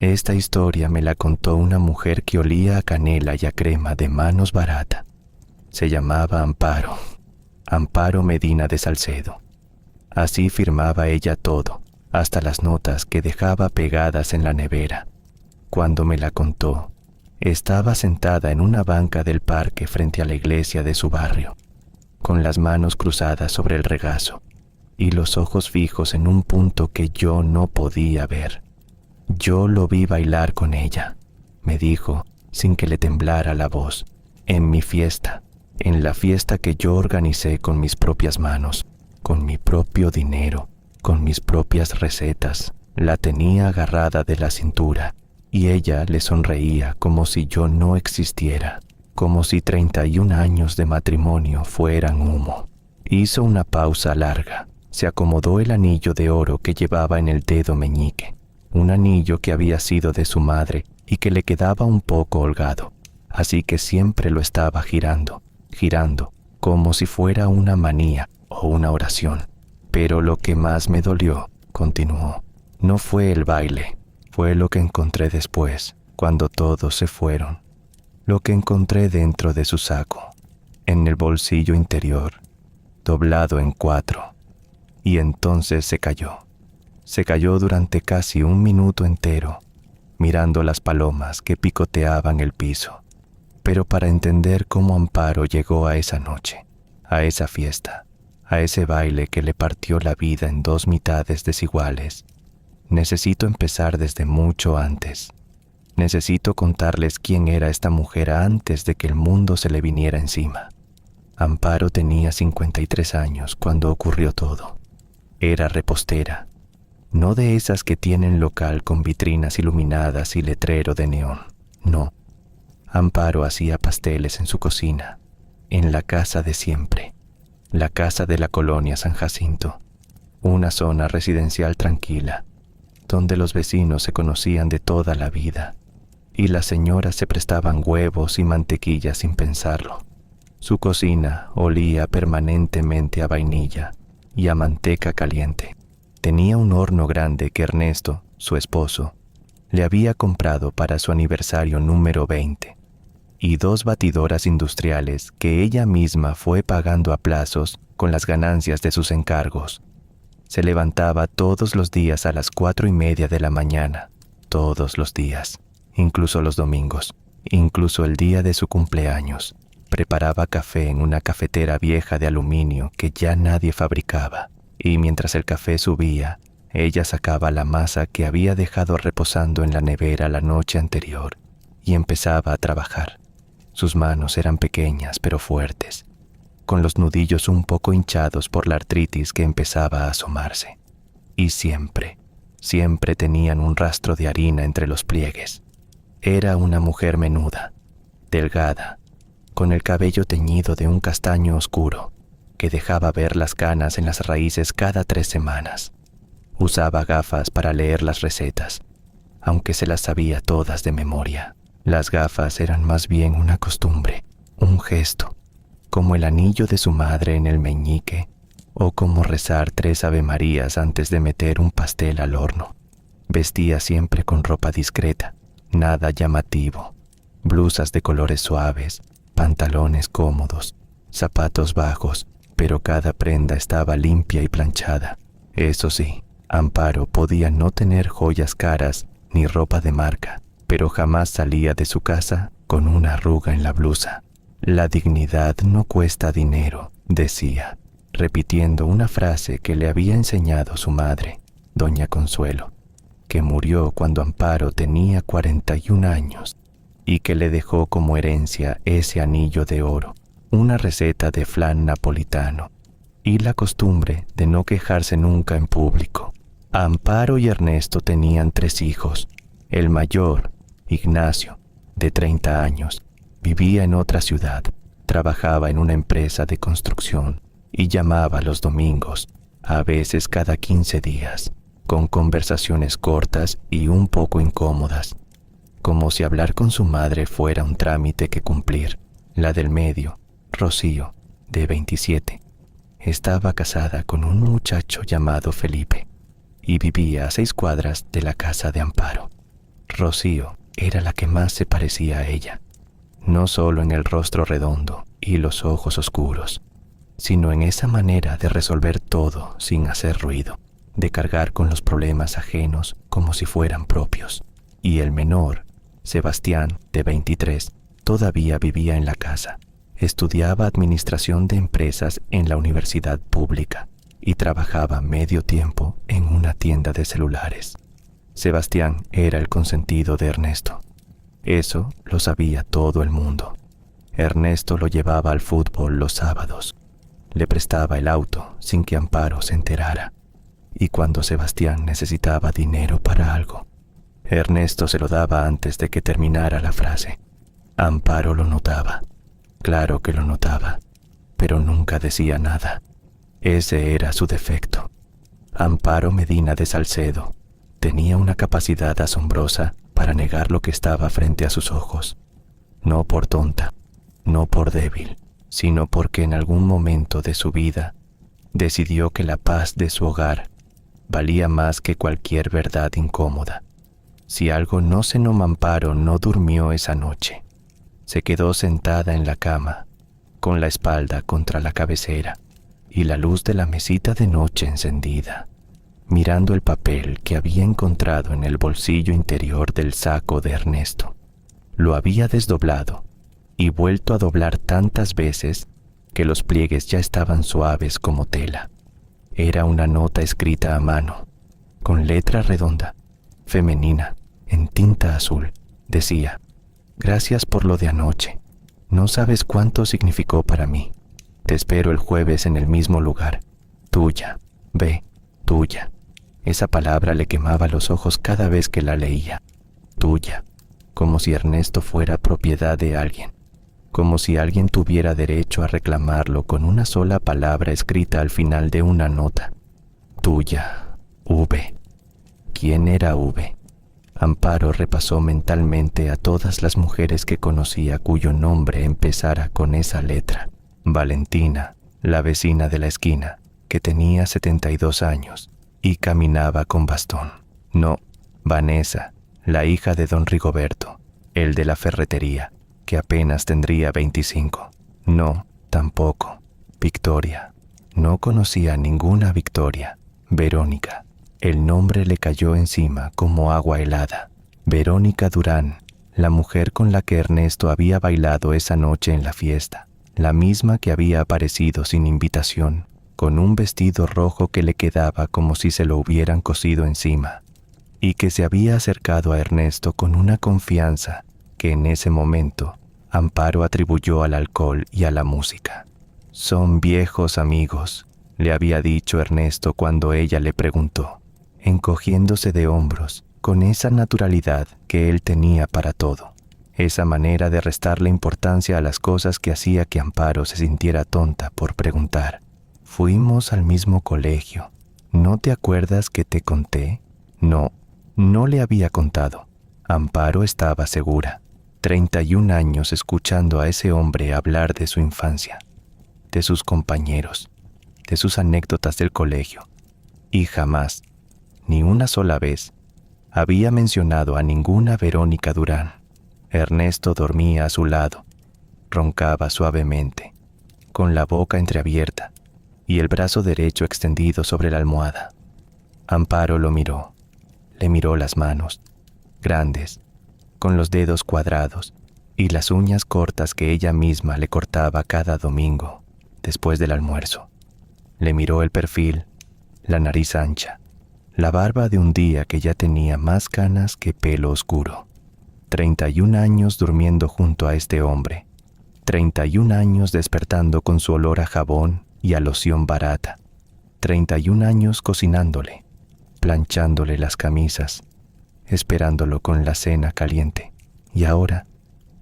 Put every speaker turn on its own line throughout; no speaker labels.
Esta historia me la contó una mujer que olía a canela y a crema de manos barata. Se llamaba Amparo, Amparo Medina de Salcedo. Así firmaba ella todo, hasta las notas que dejaba pegadas en la nevera. Cuando me la contó, estaba sentada en una banca del parque frente a la iglesia de su barrio, con las manos cruzadas sobre el regazo y los ojos fijos en un punto que yo no podía ver. Yo lo vi bailar con ella, me dijo, sin que le temblara la voz, en mi fiesta, en la fiesta que yo organicé con mis propias manos, con mi propio dinero, con mis propias recetas. La tenía agarrada de la cintura y ella le sonreía como si yo no existiera, como si 31 años de matrimonio fueran humo. Hizo una pausa larga, se acomodó el anillo de oro que llevaba en el dedo meñique, un anillo que había sido de su madre y que le quedaba un poco holgado, así que siempre lo estaba girando, como si fuera una manía o una oración. Pero lo que más me dolió, continuó, no fue el baile, fue lo que encontré después, cuando todos se fueron. Lo que encontré dentro de su saco, en el bolsillo interior, doblado en 4. Y entonces se cayó. Se cayó durante casi un minuto entero, mirando las palomas que picoteaban el piso. Pero para entender cómo Amparo llegó a esa noche, a esa fiesta, a ese baile que le partió la vida en 2 mitades desiguales, necesito empezar desde mucho antes. Necesito contarles quién era esta mujer antes de que el mundo se le viniera encima. Amparo tenía 53 años cuando ocurrió todo. Era repostera, no de esas que tienen local con vitrinas iluminadas y letrero de neón, no. Amparo hacía pasteles en su cocina, en la casa de siempre, la casa de la colonia San Jacinto, una zona residencial tranquila, donde los vecinos se conocían de toda la vida y las señoras se prestaban huevos y mantequilla sin pensarlo. Su cocina olía permanentemente a vainilla y a manteca caliente. Tenía un horno grande que Ernesto, su esposo, le había comprado para su aniversario número 20 y 2 batidoras industriales que ella misma fue pagando a plazos con las ganancias de sus encargos. Se levantaba todos los días a las 4:30 de la mañana, todos los días, incluso los domingos, incluso el día de su cumpleaños. Preparaba café en una cafetera vieja de aluminio que ya nadie fabricaba, y mientras el café subía, ella sacaba la masa que había dejado reposando en la nevera la noche anterior y empezaba a trabajar. Sus manos eran pequeñas pero fuertes, con los nudillos un poco hinchados por la artritis que empezaba a asomarse. Y siempre tenían un rastro de harina entre los pliegues. Era una mujer menuda, delgada, con el cabello teñido de un castaño oscuro, que dejaba ver las canas en las raíces cada 3 semanas. Usaba gafas para leer las recetas, aunque se las sabía todas de memoria. Las gafas eran más bien una costumbre, un gesto, como el anillo de su madre en el meñique, o como rezar 3 avemarías antes de meter un pastel al horno. Vestía siempre con ropa discreta, nada llamativo, blusas de colores suaves, pantalones cómodos, zapatos bajos, pero cada prenda estaba limpia y planchada. Eso sí, Amparo podía no tener joyas caras ni ropa de marca, pero jamás salía de su casa con una arruga en la blusa. La dignidad no cuesta dinero, decía, repitiendo una frase que le había enseñado su madre, doña Consuelo, que murió cuando Amparo tenía 41 años y que le dejó como herencia ese anillo de oro, una receta de flan napolitano y la costumbre de no quejarse nunca en público. Amparo y Ernesto tenían 3 hijos. El mayor, Ignacio, de 30 años, vivía en otra ciudad, trabajaba en una empresa de construcción y llamaba los domingos, a veces cada 15 días, con conversaciones cortas y un poco incómodas, como si hablar con su madre fuera un trámite que cumplir. La del medio, Rocío, de 27, estaba casada con un muchacho llamado Felipe y vivía a 6 cuadras de la casa de Amparo. Rocío era la que más se parecía a ella, no solo en el rostro redondo y los ojos oscuros, sino en esa manera de resolver todo sin hacer ruido, de cargar con los problemas ajenos como si fueran propios. Y el menor, Sebastián, de 23, todavía vivía en la casa. Estudiaba administración de empresas en la universidad pública y trabajaba medio tiempo en una tienda de celulares. Sebastián era el consentido de Ernesto. Eso lo sabía todo el mundo. Ernesto lo llevaba al fútbol los sábados. Le prestaba el auto sin que Amparo se enterara. Y cuando Sebastián necesitaba dinero para algo, Ernesto se lo daba antes de que terminara la frase. Amparo lo notaba. Claro que lo notaba, pero nunca decía nada. Ese era su defecto. Amparo Medina de Salcedo tenía una capacidad asombrosa para negar lo que estaba frente a sus ojos. No por tonta, no por débil, sino porque en algún momento de su vida decidió que la paz de su hogar valía más que cualquier verdad incómoda. Si algo no cenó Amparo, no durmió esa noche. Se quedó sentada en la cama, con la espalda contra la cabecera y la luz de la mesita de noche encendida, mirando el papel que había encontrado en el bolsillo interior del saco de Ernesto. Lo había desdoblado y vuelto a doblar tantas veces que los pliegues ya estaban suaves como tela. Era una nota escrita a mano, con letra redonda, femenina, en tinta azul. Decía: «Gracias por lo de anoche. No sabes cuánto significó para mí. Te espero el jueves en el mismo lugar. Tuya, B, tuya». Esa palabra le quemaba los ojos cada vez que la leía. Tuya, como si Ernesto fuera propiedad de alguien, como si alguien tuviera derecho a reclamarlo con una sola palabra escrita al final de una nota. Tuya, V. ¿Quién era V? Amparo repasó mentalmente a todas las mujeres que conocía cuyo nombre empezara con esa letra. Valentina, la vecina de la esquina, que tenía 72 años y caminaba con bastón. No, Vanessa, la hija de don Rigoberto, el de la ferretería, que apenas tendría 25. No, tampoco, Victoria. No conocía ninguna Victoria. Verónica. El nombre le cayó encima como agua helada. Verónica Durán, la mujer con la que Ernesto había bailado esa noche en la fiesta, la misma que había aparecido sin invitación, con un vestido rojo que le quedaba como si se lo hubieran cosido encima, y que se había acercado a Ernesto con una confianza que en ese momento Amparo atribuyó al alcohol y a la música. «Son viejos amigos», le había dicho Ernesto cuando ella le preguntó, encogiéndose de hombros, con esa naturalidad que él tenía para todo, esa manera de restarle importancia a las cosas que hacía que Amparo se sintiera tonta por preguntar. «Fuimos al mismo colegio. ¿No te acuerdas que te conté?» No, no le había contado. Amparo estaba segura. 31 años escuchando a ese hombre hablar de su infancia, de sus compañeros, de sus anécdotas del colegio, y jamás, ni una sola vez, había mencionado a ninguna Verónica Durán. Ernesto dormía a su lado, roncaba suavemente, con la boca entreabierta y el brazo derecho extendido sobre la almohada. Amparo lo miró, le miró las manos, grandes, con los dedos cuadrados y las uñas cortas que ella misma le cortaba cada domingo después del almuerzo. Le miró el perfil, la nariz ancha, la barba de un día que ya tenía más canas que pelo oscuro. 31 años durmiendo junto a este hombre, 31 años despertando con su olor a jabón y a loción barata, 31 años cocinándole, planchándole las camisas, esperándolo con la cena caliente. Y ahora,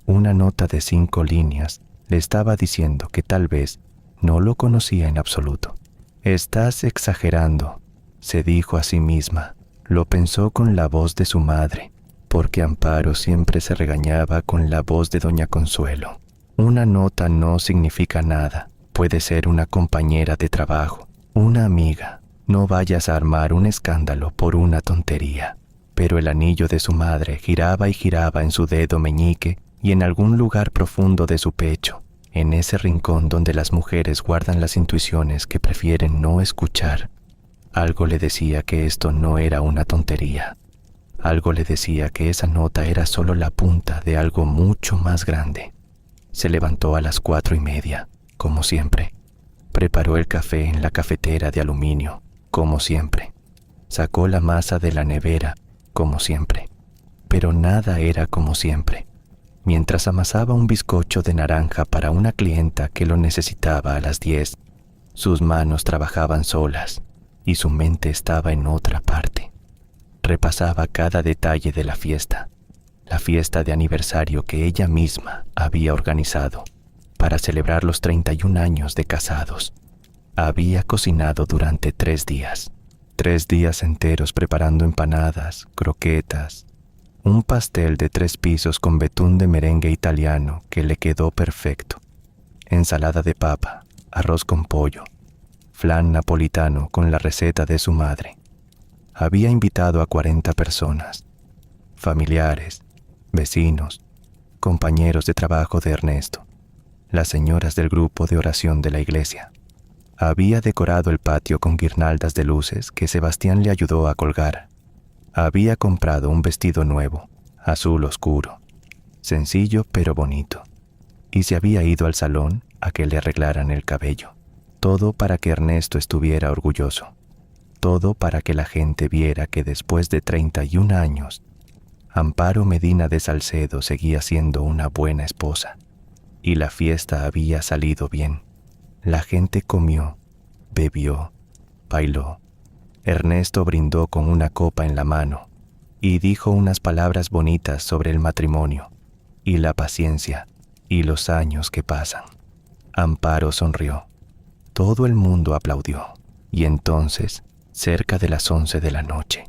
una nota de 5 líneas le estaba diciendo que tal vez no lo conocía en absoluto. «Estás exagerando», se dijo a sí misma. Lo pensó con la voz de su madre, porque Amparo siempre se regañaba con la voz de doña Consuelo. Una nota no significa nada. Puede ser una compañera de trabajo, una amiga. No vayas a armar un escándalo por una tontería. pero el anillo de su madre giraba y giraba en su dedo meñique y en algún lugar profundo de su pecho, en ese rincón donde las mujeres guardan las intuiciones que prefieren no escuchar, algo le decía que esto no era una tontería. Algo le decía que esa nota era solo la punta de algo mucho más grande. Se levantó a las 4:30, como siempre. Preparó el café en la cafetera de aluminio, como siempre. Sacó la masa de la nevera, como siempre. Pero nada era como siempre. Mientras amasaba un bizcocho de naranja para una clienta que lo necesitaba a las 10, sus manos trabajaban solas y su mente estaba en otra parte. Repasaba cada detalle de la fiesta de aniversario que ella misma había organizado para celebrar los 31 años de casados. Había cocinado durante 3 días, 3 días enteros preparando empanadas, croquetas, un pastel de 3 pisos con betún de merengue italiano que le quedó perfecto, ensalada de papa, arroz con pollo, flan napolitano con la receta de su madre. Había invitado a 40 personas, familiares, vecinos, compañeros de trabajo de Ernesto, las señoras del grupo de oración de la iglesia. Había decorado el patio con guirnaldas de luces que Sebastián le ayudó a colgar. Había comprado un vestido nuevo, azul oscuro, sencillo pero bonito, y se había ido al salón a que le arreglaran el cabello. Todo para que Ernesto estuviera orgulloso. Todo para que la gente viera que después de 31 años, Amparo Medina de Salcedo seguía siendo una buena esposa. Y la fiesta había salido bien. La gente comió, bebió, bailó. Ernesto brindó con una copa en la mano y dijo unas palabras bonitas sobre el matrimonio y la paciencia y los años que pasan. Amparo sonrió. Todo el mundo aplaudió. Y entonces, cerca de las 11 de la noche,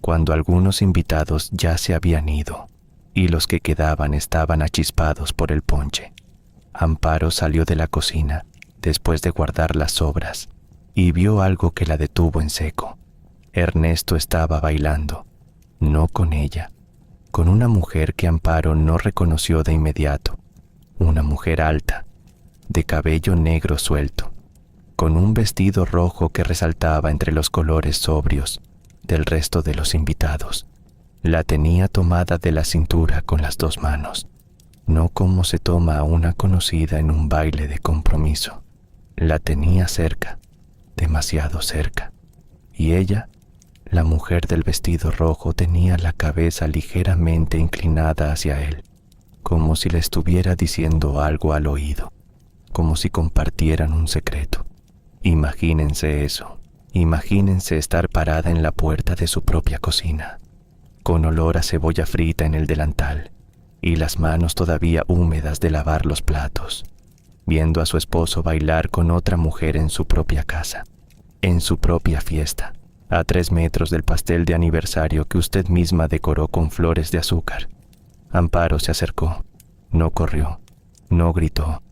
cuando algunos invitados ya se habían ido y los que quedaban estaban achispados por el ponche, Amparo salió de la cocina después de guardar las sobras y vio algo que la detuvo en seco. Ernesto estaba bailando, no con ella, con una mujer que Amparo no reconoció de inmediato, una mujer alta, de cabello negro suelto, con un vestido rojo que resaltaba entre los colores sobrios del resto de los invitados. La tenía tomada de la cintura con las 2 manos, no como se toma a una conocida en un baile de compromiso. La tenía cerca, demasiado cerca, y ella, la mujer del vestido rojo, tenía la cabeza ligeramente inclinada hacia él, como si le estuviera diciendo algo al oído, como si compartieran un secreto. Imagínense eso. Imagínense estar parada en la puerta de su propia cocina, con olor a cebolla frita en el delantal y las manos todavía húmedas de lavar los platos, viendo a su esposo bailar con otra mujer en su propia casa, en su propia fiesta, a 3 metros del pastel de aniversario que usted misma decoró con flores de azúcar. Amparo se acercó, no corrió, no gritó,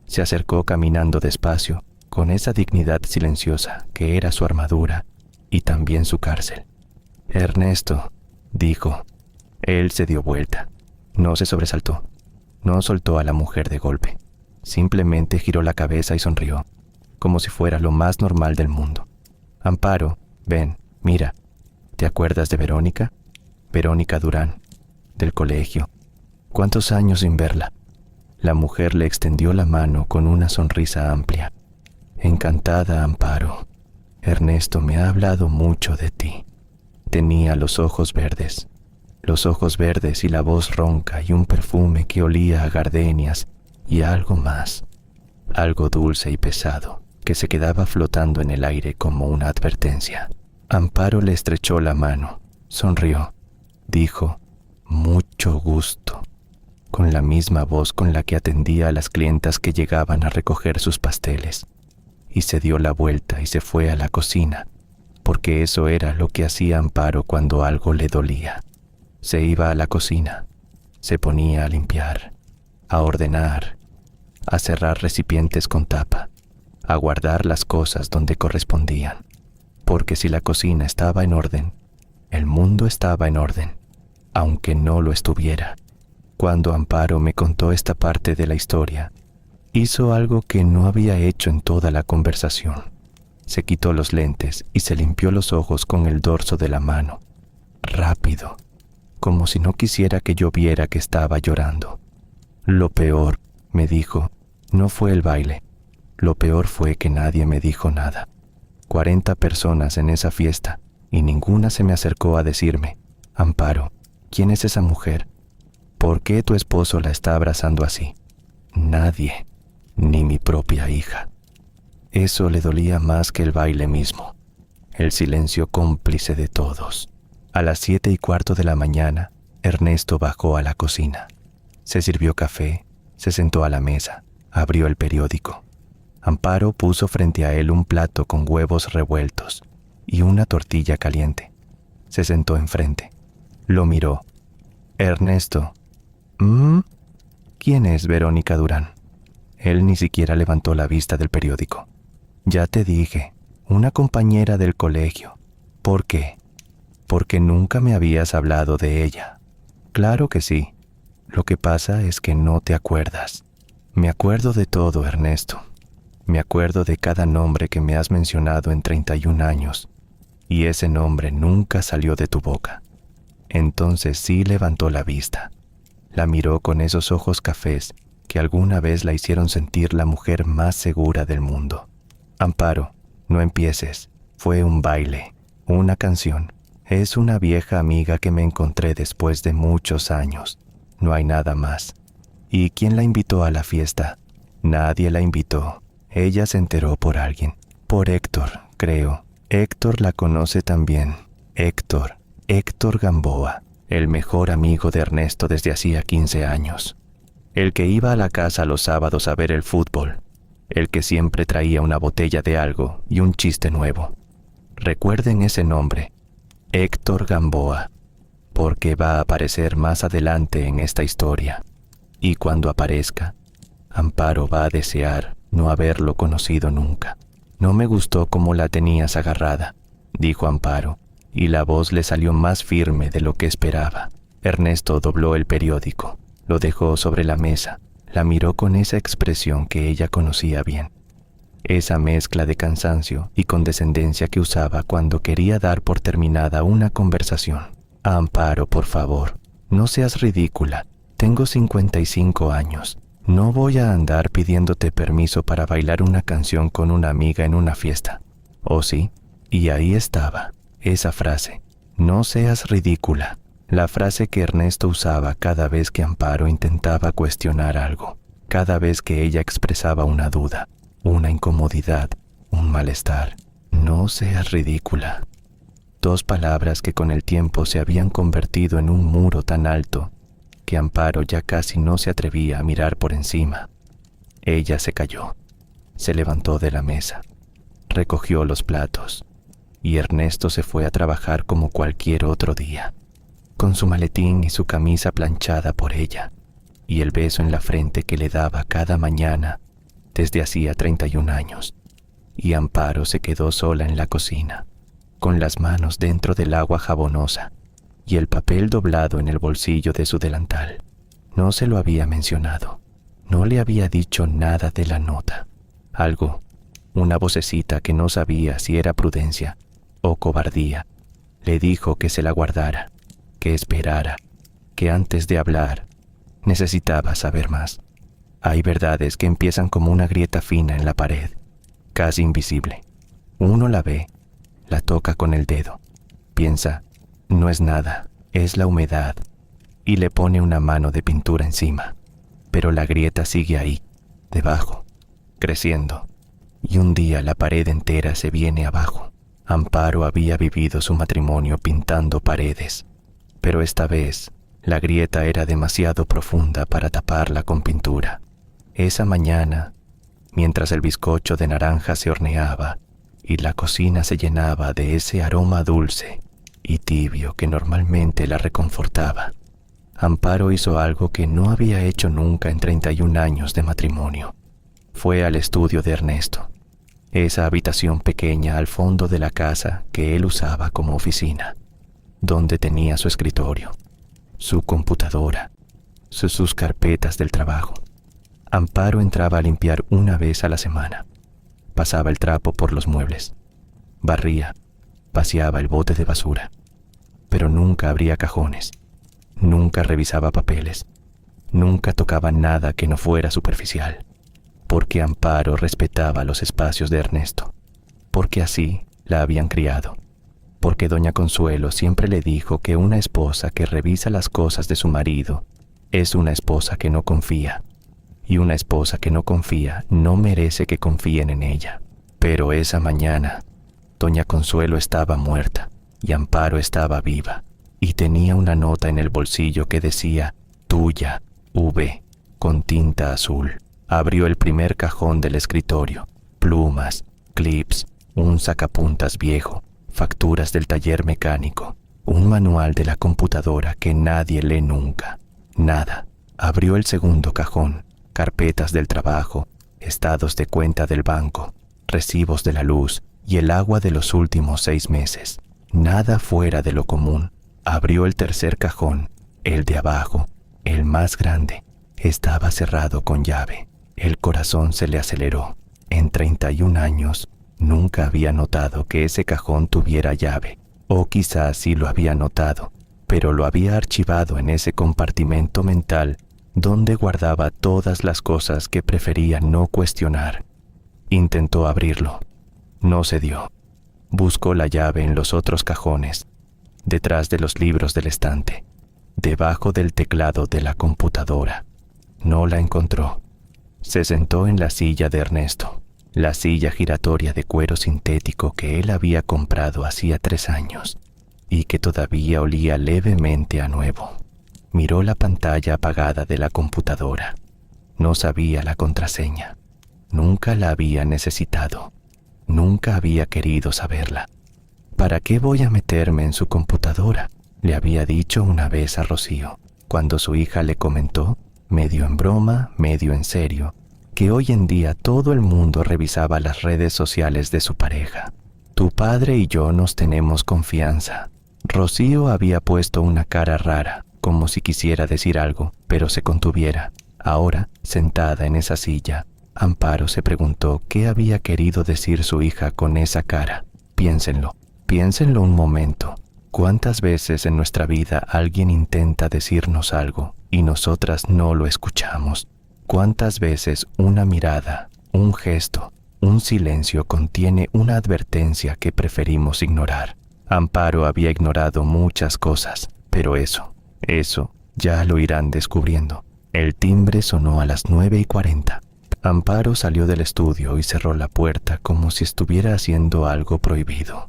se acercó caminando despacio, con esa dignidad silenciosa que era su armadura y también su cárcel. Ernesto, dijo. Él se dio vuelta. No se sobresaltó. No soltó a la mujer de golpe. Simplemente giró la cabeza y sonrió, como si fuera lo más normal del mundo. Amparo, ven, mira. ¿Te acuerdas de Verónica? Verónica Durán, del colegio. ¿Cuántos años sin verla? La mujer le extendió la mano con una sonrisa amplia. Encantada, Amparo. Ernesto me ha hablado mucho de ti. Tenía los ojos verdes y la voz ronca y un perfume que olía a gardenias y a algo más, algo dulce y pesado, que se quedaba flotando en el aire como una advertencia. Amparo le estrechó la mano, sonrió, dijo, mucho gusto, con la misma voz con la que atendía a las clientas que llegaban a recoger sus pasteles. Y se dio la vuelta y se fue a la cocina, porque eso era lo que hacía Amparo cuando algo le dolía. Se iba a la cocina, se ponía a limpiar, a ordenar, a cerrar recipientes con tapa, a guardar las cosas donde correspondían, porque si la cocina estaba en orden, El mundo estaba en orden, aunque no lo estuviera. Cuando Amparo me contó esta parte de la historia, hizo algo que no había hecho en toda la conversación. Se quitó los lentes y se limpió los ojos con el dorso de la mano, rápido, como si no quisiera que yo viera que estaba llorando. Lo peor, me dijo, no fue el baile. Lo peor fue que nadie me dijo nada. 40 personas en esa fiesta y ninguna se me acercó a decirme: Amparo, ¿quién es esa mujer? ¿Por qué tu esposo la está abrazando así? Nadie, ni mi propia hija. Eso le dolía más que el baile mismo, el silencio cómplice de todos. A las 7:15 de la mañana, Ernesto bajó a la cocina. Se sirvió café, se sentó a la mesa, abrió el periódico. Amparo puso frente a él un plato con huevos revueltos y una tortilla caliente. Se sentó enfrente. Lo miró. Ernesto. ¿Quién es Verónica Durán? Él ni siquiera levantó la vista del periódico. Ya te dije, una compañera del colegio. ¿Por qué? Porque nunca me habías hablado de ella. Claro que sí. Lo que pasa es que no te acuerdas. Me acuerdo de todo, Ernesto. Me acuerdo de cada nombre que me has mencionado en 31 años, y ese nombre nunca salió de tu boca. Entonces sí levantó la vista. La miró con esos ojos cafés que alguna vez la hicieron sentir la mujer más segura del mundo. Amparo, no empieces. Fue un baile, una canción. Es una vieja amiga que me encontré después de muchos años. No hay nada más. ¿Y quién la invitó a la fiesta? Nadie la invitó. Ella se enteró por alguien. Por Héctor, creo. Héctor la conoce también. Héctor Gamboa, el mejor amigo de Ernesto desde hacía 15 años. El que iba a la casa los sábados a ver el fútbol. El que siempre traía una botella de algo y un chiste nuevo. Recuerden ese nombre, Héctor Gamboa, porque va a aparecer más adelante en esta historia. Y cuando aparezca, Amparo va a desear no haberlo conocido nunca. No me gustó cómo la tenías agarrada, dijo Amparo, y la voz le salió más firme de lo que esperaba. Ernesto dobló el periódico, lo dejó sobre la mesa, la miró con esa expresión que ella conocía bien. Esa mezcla de cansancio y condescendencia que usaba cuando quería dar por terminada una conversación. Amparo, por favor, no seas ridícula. Tengo 55 años. No voy a andar pidiéndote permiso para bailar una canción con una amiga en una fiesta. ¿Oh sí? Y ahí estaba, esa frase. No seas ridícula. La frase que Ernesto usaba cada vez que Amparo intentaba cuestionar algo. Cada vez que ella expresaba una duda, una incomodidad, un malestar. No seas ridícula. 2 palabras que con el tiempo se habían convertido en un muro tan alto que Amparo ya casi no se atrevía a mirar por encima. Ella se calló, se levantó de la mesa, recogió los platos, y Ernesto se fue a trabajar como cualquier otro día, con su maletín y su camisa planchada por ella, y el beso en la frente que le daba cada mañana desde hacía 31 años. Y Amparo se quedó sola en la cocina, con las manos dentro del agua jabonosa, y el papel doblado en el bolsillo de su delantal. No se lo había mencionado. No le había dicho nada de la nota. Algo, una vocecita que no sabía si era prudencia o cobardía, le dijo que se la guardara, que esperara, que antes de hablar necesitaba saber más. Hay verdades que empiezan como una grieta fina en la pared, casi invisible. Uno la ve, la toca con el dedo, piensa, no es nada, es la humedad, y le pone una mano de pintura encima. Pero la grieta sigue ahí, debajo, creciendo, y un día la pared entera se viene abajo. Amparo había vivido su matrimonio pintando paredes, pero esta vez la grieta era demasiado profunda para taparla con pintura. Esa mañana, mientras el bizcocho de naranja se horneaba y la cocina se llenaba de ese aroma dulce y tibio que normalmente la reconfortaba, Amparo hizo algo que no había hecho nunca en 31 años de matrimonio. Fue al estudio de Ernesto, esa habitación pequeña al fondo de la casa que él usaba como oficina. donde tenía su escritorio, su computadora, sus carpetas del trabajo. Amparo entraba a limpiar una vez a la semana. Pasaba el trapo por los muebles, barría, vaciaba el bote de basura, pero nunca abría cajones, nunca revisaba papeles, nunca tocaba nada que no fuera superficial, porque Amparo respetaba los espacios de Ernesto, porque así la habían criado, porque doña Consuelo siempre le dijo que una esposa que revisa las cosas de su marido es una esposa que no confía, y una esposa que no confía no merece que confíen en ella. Pero esa mañana, doña Consuelo estaba muerta y Amparo estaba viva, y tenía una nota en el bolsillo que decía tuya, V, con tinta azul. Abrió el primer cajón del escritorio, plumas, clips, un sacapuntas viejo, facturas del taller mecánico, un manual de la computadora que nadie lee nunca, nada. Abrió el segundo cajón, carpetas del trabajo, estados de cuenta del banco, recibos de la luz y el agua de los últimos 6 meses. Nada fuera de lo común. Abrió el tercer cajón, el de abajo, el más grande. Estaba cerrado con llave. El corazón se le aceleró. En 31 años, nunca había notado que ese cajón tuviera llave. O quizás sí lo había notado, pero lo había archivado en ese compartimento mental donde guardaba todas las cosas que prefería no cuestionar. Intentó abrirlo. No se dio. Buscó la llave en los otros cajones, detrás de los libros del estante, debajo del teclado de la computadora. No la encontró. Se sentó en la silla de Ernesto, la silla giratoria de cuero sintético que él había comprado hacía 3 años y que todavía olía levemente a nuevo. Miró la pantalla apagada de la computadora. No sabía la contraseña. Nunca la había necesitado. Nunca había querido saberla. ¿Para qué voy a meterme en su computadora?, le había dicho una vez a Rocío, cuando su hija le comentó, medio en broma, medio en serio, que hoy en día todo el mundo revisaba las redes sociales de su pareja. Tu padre y yo nos tenemos confianza. Rocío había puesto una cara rara, como si quisiera decir algo, pero se contuviera. Ahora, sentada en esa silla, Amparo se preguntó qué había querido decir su hija con esa cara. Piénsenlo un momento. ¿Cuántas veces en nuestra vida alguien intenta decirnos algo y nosotras no lo escuchamos? ¿Cuántas veces una mirada, un gesto, un silencio contiene una advertencia que preferimos ignorar? Amparo había ignorado muchas cosas, pero eso ya lo irán descubriendo. El timbre sonó a las 9:40. Amparo salió del estudio y cerró la puerta como si estuviera haciendo algo prohibido.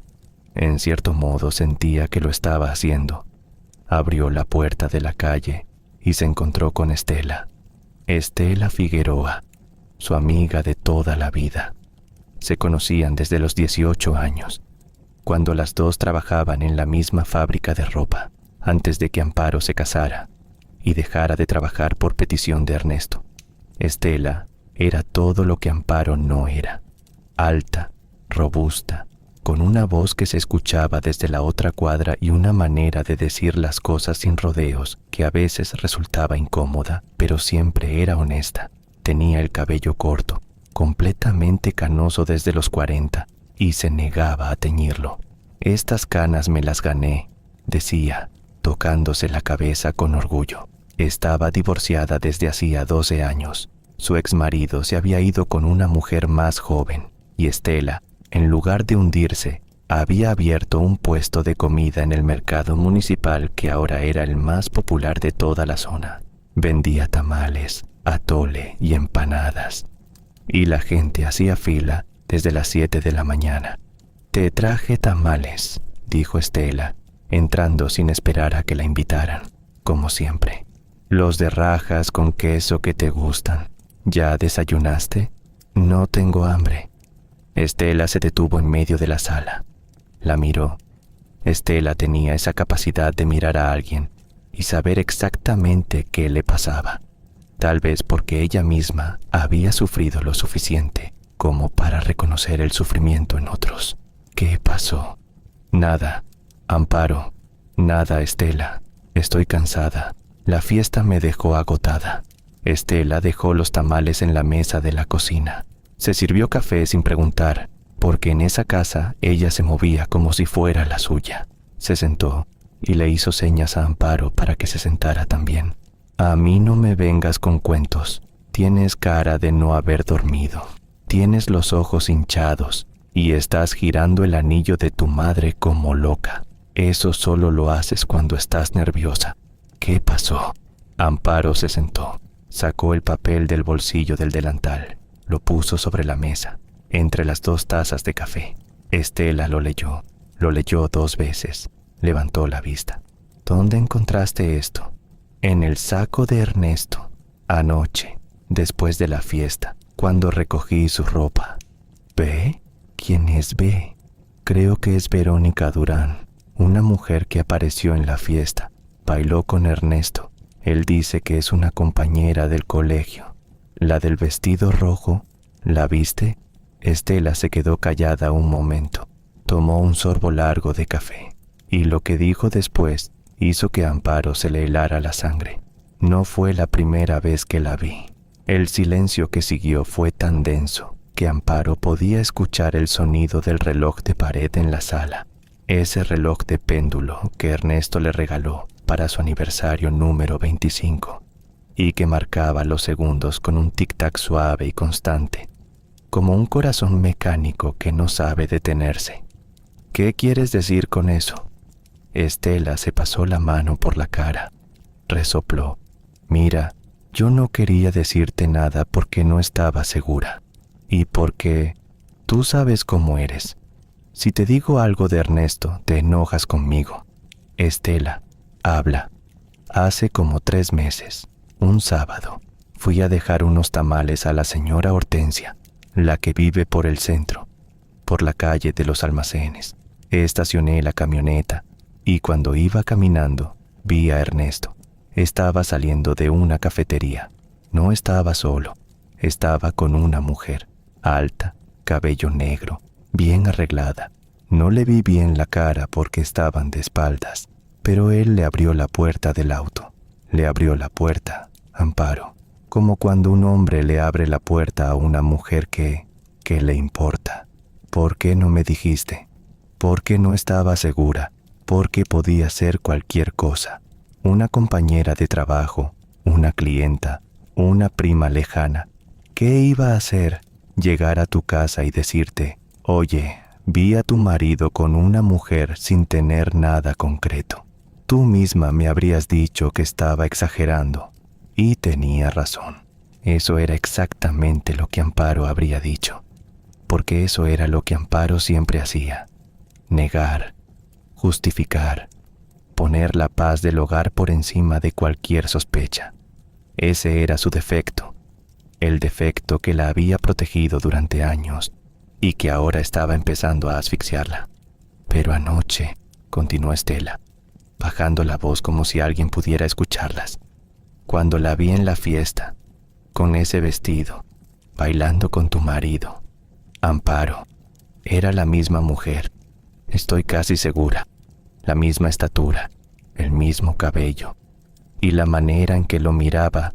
En cierto modo sentía que lo estaba haciendo. Abrió la puerta de la calle y se encontró con Estela. Estela Figueroa, su amiga de toda la vida. Se conocían desde los 18 años, cuando las dos trabajaban en la misma fábrica de ropa, antes de que Amparo se casara y dejara de trabajar por petición de Ernesto. Estela era todo lo que Amparo no era. Alta, robusta, con una voz que se escuchaba desde la otra cuadra y una manera de decir las cosas sin rodeos que a veces resultaba incómoda, pero siempre era honesta. Tenía el cabello corto, completamente canoso desde los 40, y se negaba a teñirlo. Estas canas me las gané, decía, tocándose la cabeza con orgullo. Estaba divorciada desde hacía 12 años. Su exmarido se había ido con una mujer más joven, y Estela, en lugar de hundirse, había abierto un puesto de comida en el mercado municipal que ahora era el más popular de toda la zona. Vendía tamales, atole y empanadas, y la gente hacía fila desde las 7 de la mañana. «Te traje tamales», dijo Estela, entrando sin esperar a que la invitaran, como siempre. «Los de rajas con queso que te gustan. ¿Ya desayunaste?» «No tengo hambre». Estela se detuvo en medio de la sala. La miró. Estela tenía esa capacidad de mirar a alguien y saber exactamente qué le pasaba. Tal vez porque ella misma había sufrido lo suficiente como para reconocer el sufrimiento en otros. «¿Qué pasó?» «Nada, Amparo. Nada, Estela. Estoy cansada. La fiesta me dejó agotada. Estela dejó los tamales en la mesa de la cocina. Se sirvió café sin preguntar, porque en esa casa ella se movía como si fuera la suya. Se sentó y le hizo señas a Amparo para que se sentara también. A mí no me vengas con cuentos. Tienes cara de no haber dormido. Tienes los ojos hinchados y estás girando el anillo de tu madre como loca. Eso solo lo haces cuando estás nerviosa. ¿Qué pasó? Amparo se sentó. Sacó el papel del bolsillo del delantal. Lo puso sobre la mesa, entre las 2 tazas de café. Estela lo leyó 2 veces. Levantó la vista. ¿Dónde encontraste esto? En el saco de Ernesto. Anoche, después de la fiesta, cuando recogí su ropa. ¿B? ¿Quién es B? Creo que es Verónica Durán, una mujer que apareció en la fiesta. Bailó con Ernesto. Él dice que es una compañera del colegio. La del vestido rojo, ¿la viste? Estela se quedó callada un momento. Tomó un sorbo largo de café. Y lo que dijo después hizo que a Amparo se le helara la sangre. No fue la primera vez que la vi. El silencio que siguió fue tan denso que Amparo podía escuchar el sonido del reloj de pared en la sala. Ese reloj de péndulo que Ernesto le regaló para su aniversario número 25 y que marcaba los segundos con un tic-tac suave y constante, como un corazón mecánico que no sabe detenerse. ¿Qué quieres decir con eso? Estela se pasó la mano por la cara. Resopló. Mira, yo no quería decirte nada porque no estaba segura. Y porque tú sabes cómo eres. Si te digo algo de Ernesto, te enojas conmigo. Estela, habla. Hace como 3 meses, un sábado, fui a dejar unos tamales a la señora Hortensia, la que vive por el centro, por la calle de los almacenes. Estacioné la camioneta y cuando iba caminando, vi a Ernesto. Estaba saliendo de una cafetería. No estaba solo, estaba con una mujer, alta, cabello negro, bien arreglada. No le vi bien la cara porque estaban de espaldas, pero él le abrió la puerta del auto. Le abrió la puerta, Amparo, como cuando un hombre le abre la puerta a una mujer que le importa. ¿Por qué no me dijiste? Porque no estaba segura, porque podía ser cualquier cosa. Una compañera de trabajo, una clienta, una prima lejana. ¿Qué iba a hacer? Llegar a tu casa y decirte, oye, vi a tu marido con una mujer sin tener nada concreto. Tú misma me habrías dicho que estaba exagerando. Y tenía razón. Eso era exactamente lo que Amparo habría dicho. Porque eso era lo que Amparo siempre hacía. Negar, justificar, poner la paz del hogar por encima de cualquier sospecha. Ese era su defecto, el defecto que la había protegido durante años y que ahora estaba empezando a asfixiarla. Pero anoche, continuó Estela, bajando la voz como si alguien pudiera escucharlas, cuando la vi en la fiesta, con ese vestido, bailando con tu marido, Amparo, era la misma mujer, estoy casi segura. La misma estatura, el mismo cabello, y la manera en que lo miraba.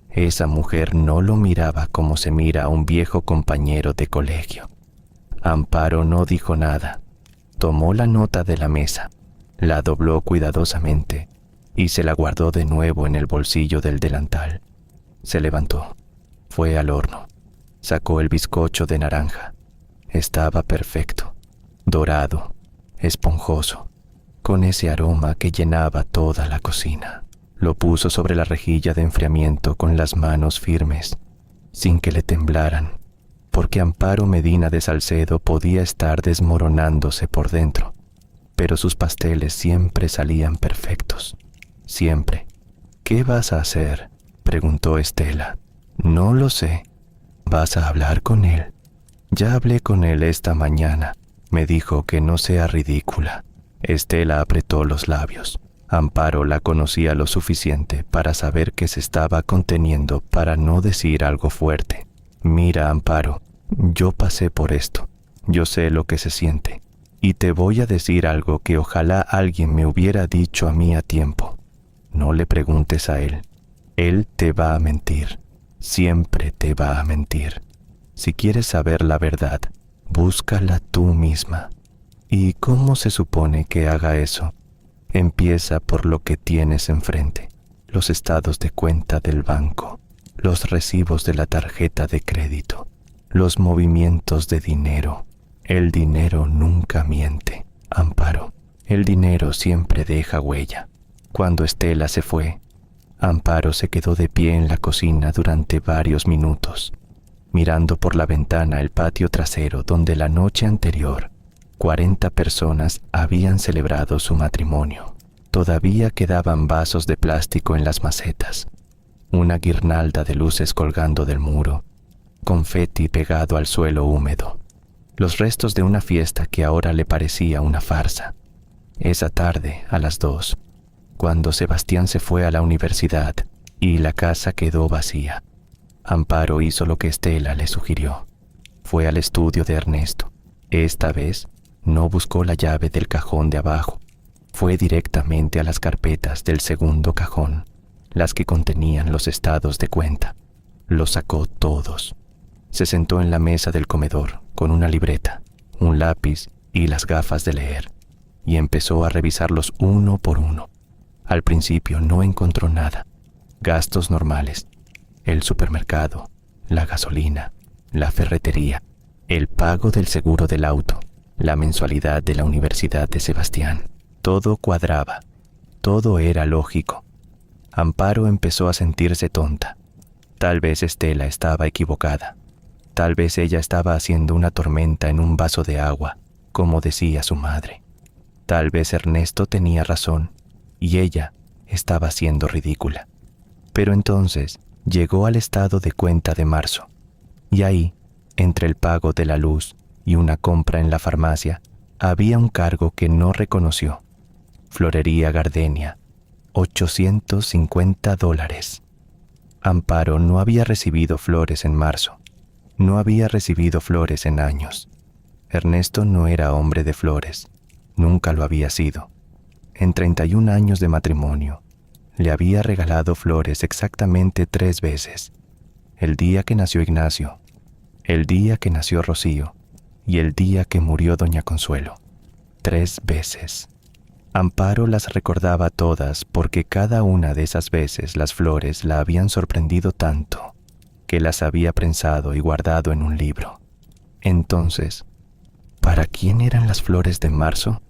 Esa mujer no lo miraba como se mira a un viejo compañero de colegio. Amparo no dijo nada. Tomó la nota de la mesa, la dobló cuidadosamente y se la guardó de nuevo en el bolsillo del delantal. Se levantó, fue al horno, sacó el bizcocho de naranja. Estaba perfecto, dorado, esponjoso, con ese aroma que llenaba toda la cocina. Lo puso sobre la rejilla de enfriamiento con las manos firmes, sin que le temblaran, porque Amparo Medina de Salcedo podía estar desmoronándose por dentro, pero sus pasteles siempre salían perfectos, siempre. ¿Qué vas a hacer?, preguntó Estela. No lo sé. ¿Vas a hablar con él? Ya hablé con él esta mañana. Me dijo que no sea ridícula. Estela apretó los labios. Amparo la conocía lo suficiente para saber que se estaba conteniendo para no decir algo fuerte. Mira, Amparo, yo pasé por esto. Yo sé lo que se siente. Y te voy a decir algo que ojalá alguien me hubiera dicho a mí a tiempo. No le preguntes a él. Él te va a mentir. Siempre te va a mentir. Si quieres saber la verdad, búscala tú misma. ¿Y cómo se supone que haga eso? Empieza por lo que tienes enfrente. Los estados de cuenta del banco, los recibos de la tarjeta de crédito, los movimientos de dinero. El dinero nunca miente, Amparo. El dinero siempre deja huella. Cuando Estela se fue, Amparo se quedó de pie en la cocina durante varios minutos, mirando por la ventana el patio trasero donde la noche anterior 40 personas habían celebrado su matrimonio. Todavía quedaban vasos de plástico en las macetas, una guirnalda de luces colgando del muro, confeti pegado al suelo húmedo, los restos de una fiesta que ahora le parecía una farsa. Esa tarde, a las 2, cuando Sebastián se fue a la universidad y la casa quedó vacía, Amparo hizo lo que Estela le sugirió. Fue al estudio de Ernesto. Esta vez no buscó la llave del cajón de abajo. Fue directamente a las carpetas del segundo cajón, las que contenían los estados de cuenta. Los sacó todos. Se sentó en la mesa del comedor con una libreta, un lápiz y las gafas de leer, y empezó a revisarlos uno por uno. Al principio no encontró nada. Gastos normales, el supermercado, la gasolina, la ferretería, el pago del seguro del auto, la mensualidad de la Universidad de Sebastián. Todo cuadraba, todo era lógico. Amparo empezó a sentirse tonta. Tal vez Estela estaba equivocada. Tal vez ella estaba haciendo una tormenta en un vaso de agua, como decía su madre. Tal vez Ernesto tenía razón y ella estaba siendo ridícula. Pero entonces llegó al estado de cuenta de marzo, y ahí, entre el pago de la luz y una compra en la farmacia, había un cargo que no reconoció. Florería Gardenia, $850. Amparo no había recibido flores en marzo. No había recibido flores en años. Ernesto no era hombre de flores. Nunca lo había sido. En 31 años de matrimonio, le había regalado flores exactamente 3 veces. El día que nació Ignacio, el día que nació Rocío y el día que murió Doña Consuelo. 3 veces. Amparo las recordaba todas porque cada una de esas veces las flores la habían sorprendido tanto que las había prensado y guardado en un libro. Entonces, ¿para quién eran las flores de marzo?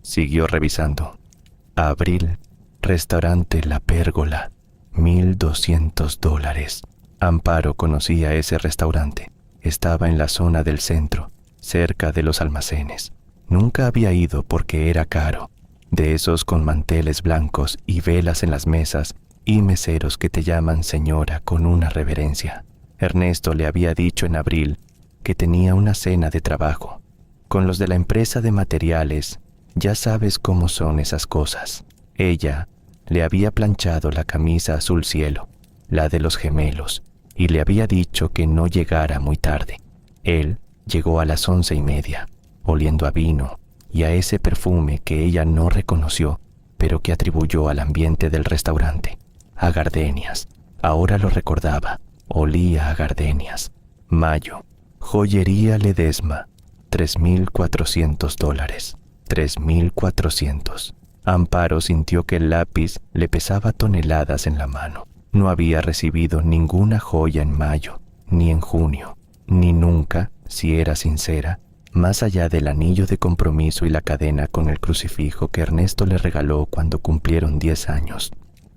Siguió revisando. Abril, restaurante La Pérgola, $1,200. Amparo conocía ese restaurante. Estaba en la zona del centro, cerca de los almacenes. Nunca había ido porque era caro, de esos con manteles blancos y velas en las mesas y meseros que te llaman señora con una reverencia. Ernesto le había dicho en abril que tenía una cena de trabajo. Con los de la empresa de materiales, ya sabes cómo son esas cosas. Ella le había planchado la camisa azul cielo, la de los gemelos, y le había dicho que no llegara muy tarde. Él llegó a las 11:30, oliendo a vino y a ese perfume que ella no reconoció, pero que atribuyó al ambiente del restaurante, a gardenias. Ahora lo recordaba, olía a gardenias. Mayo, joyería Ledesma, $3,400. 3,400. Amparo sintió que el lápiz le pesaba toneladas en la mano. No había recibido ninguna joya en mayo, ni en junio, ni nunca, si era sincera, más allá del anillo de compromiso y la cadena con el crucifijo que Ernesto le regaló cuando cumplieron 10 años.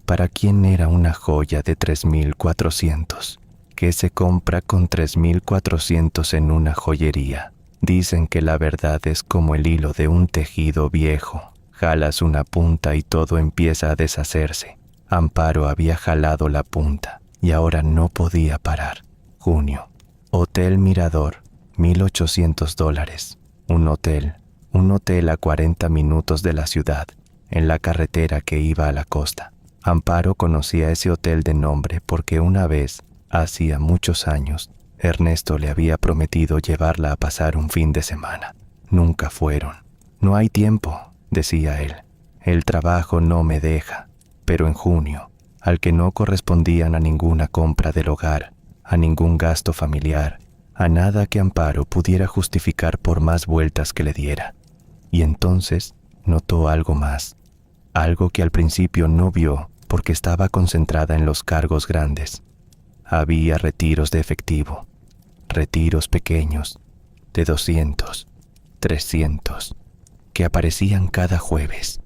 ¿Para quién era una joya de 3,400? ¿Qué se compra con 3,400 en una joyería? Dicen que la verdad es como el hilo de un tejido viejo. Jalas una punta y todo empieza a deshacerse. Amparo había jalado la punta y ahora no podía parar. Junio. Hotel Mirador, $1,800. Un hotel a 40 minutos de la ciudad, en la carretera que iba a la costa. Amparo conocía ese hotel de nombre porque una vez, hacía muchos años, Ernesto le había prometido llevarla a pasar un fin de semana. Nunca fueron. No hay tiempo, decía él. El trabajo no me deja. Pero en junio, al que no correspondían a ninguna compra del hogar, a ningún gasto familiar, a nada que Amparo pudiera justificar por más vueltas que le diera. Y entonces notó algo más, algo que al principio no vio porque estaba concentrada en los cargos grandes. Había retiros de efectivo, retiros pequeños, de 200, 300, que aparecían cada jueves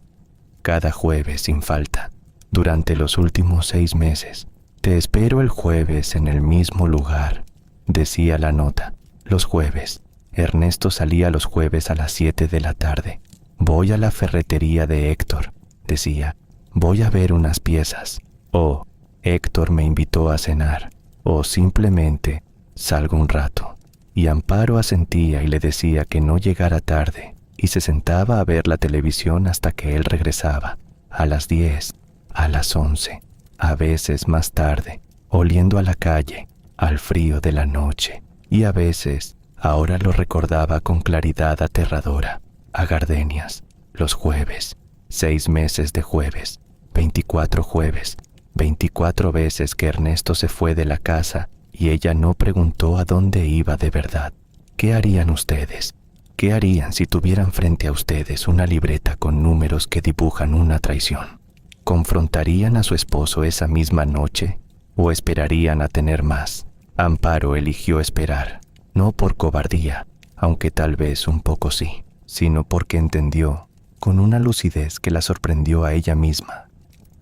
sin falta, durante los últimos 6 meses. Te espero el jueves en el mismo lugar, decía la nota. Los jueves. Ernesto salía los jueves a las 7 de la tarde. Voy a la ferretería de Héctor, decía. Voy a ver unas piezas. O Héctor me invitó a cenar. O simplemente salgo un rato. Y Amparo asentía y le decía que no llegara tarde, y se sentaba a ver la televisión hasta que él regresaba, a las 10, a las 11, a veces más tarde, oliendo a la calle, al frío de la noche, y a veces, ahora lo recordaba con claridad aterradora, a gardenias, los jueves, 6 meses de jueves, 24 jueves, 24 veces que Ernesto se fue de la casa y ella no preguntó a dónde iba de verdad. ¿Qué harían ustedes? ¿Qué harían si tuvieran frente a ustedes una libreta con números que dibujan una traición? ¿Confrontarían a su esposo esa misma noche o esperarían a tener más? Amparo eligió esperar, no por cobardía, aunque tal vez un poco sí, sino porque entendió, con una lucidez que la sorprendió a ella misma,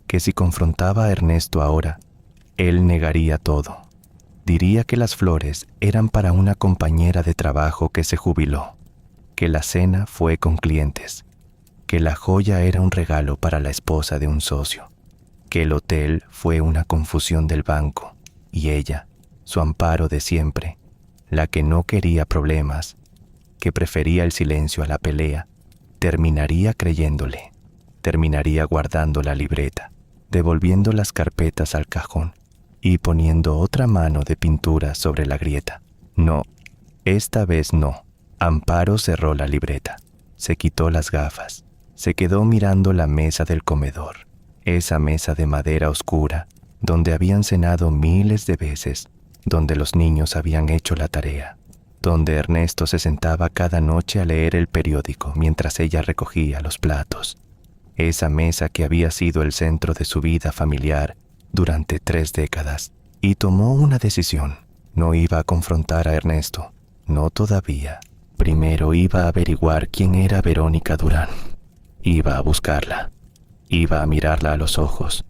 que si confrontaba a Ernesto ahora, él negaría todo. Diría que las flores eran para una compañera de trabajo que se jubiló, que la cena fue con clientes, que la joya era un regalo para la esposa de un socio, que el hotel fue una confusión del banco, y ella, su Amparo de siempre, la que no quería problemas, que prefería el silencio a la pelea, terminaría creyéndole, terminaría guardando la libreta, devolviendo las carpetas al cajón y poniendo otra mano de pintura sobre la grieta. No, esta vez no. Amparo cerró la libreta, se quitó las gafas, se quedó mirando la mesa del comedor, esa mesa de madera oscura, donde habían cenado miles de veces, donde los niños habían hecho la tarea, donde Ernesto se sentaba cada noche a leer el periódico mientras ella recogía los platos. Esa mesa que había sido el centro de su vida familiar durante 3 décadas, y tomó una decisión. No iba a confrontar a Ernesto, no todavía. Primero iba a averiguar quién era Verónica Durán. Iba a buscarla, iba a mirarla a los ojos,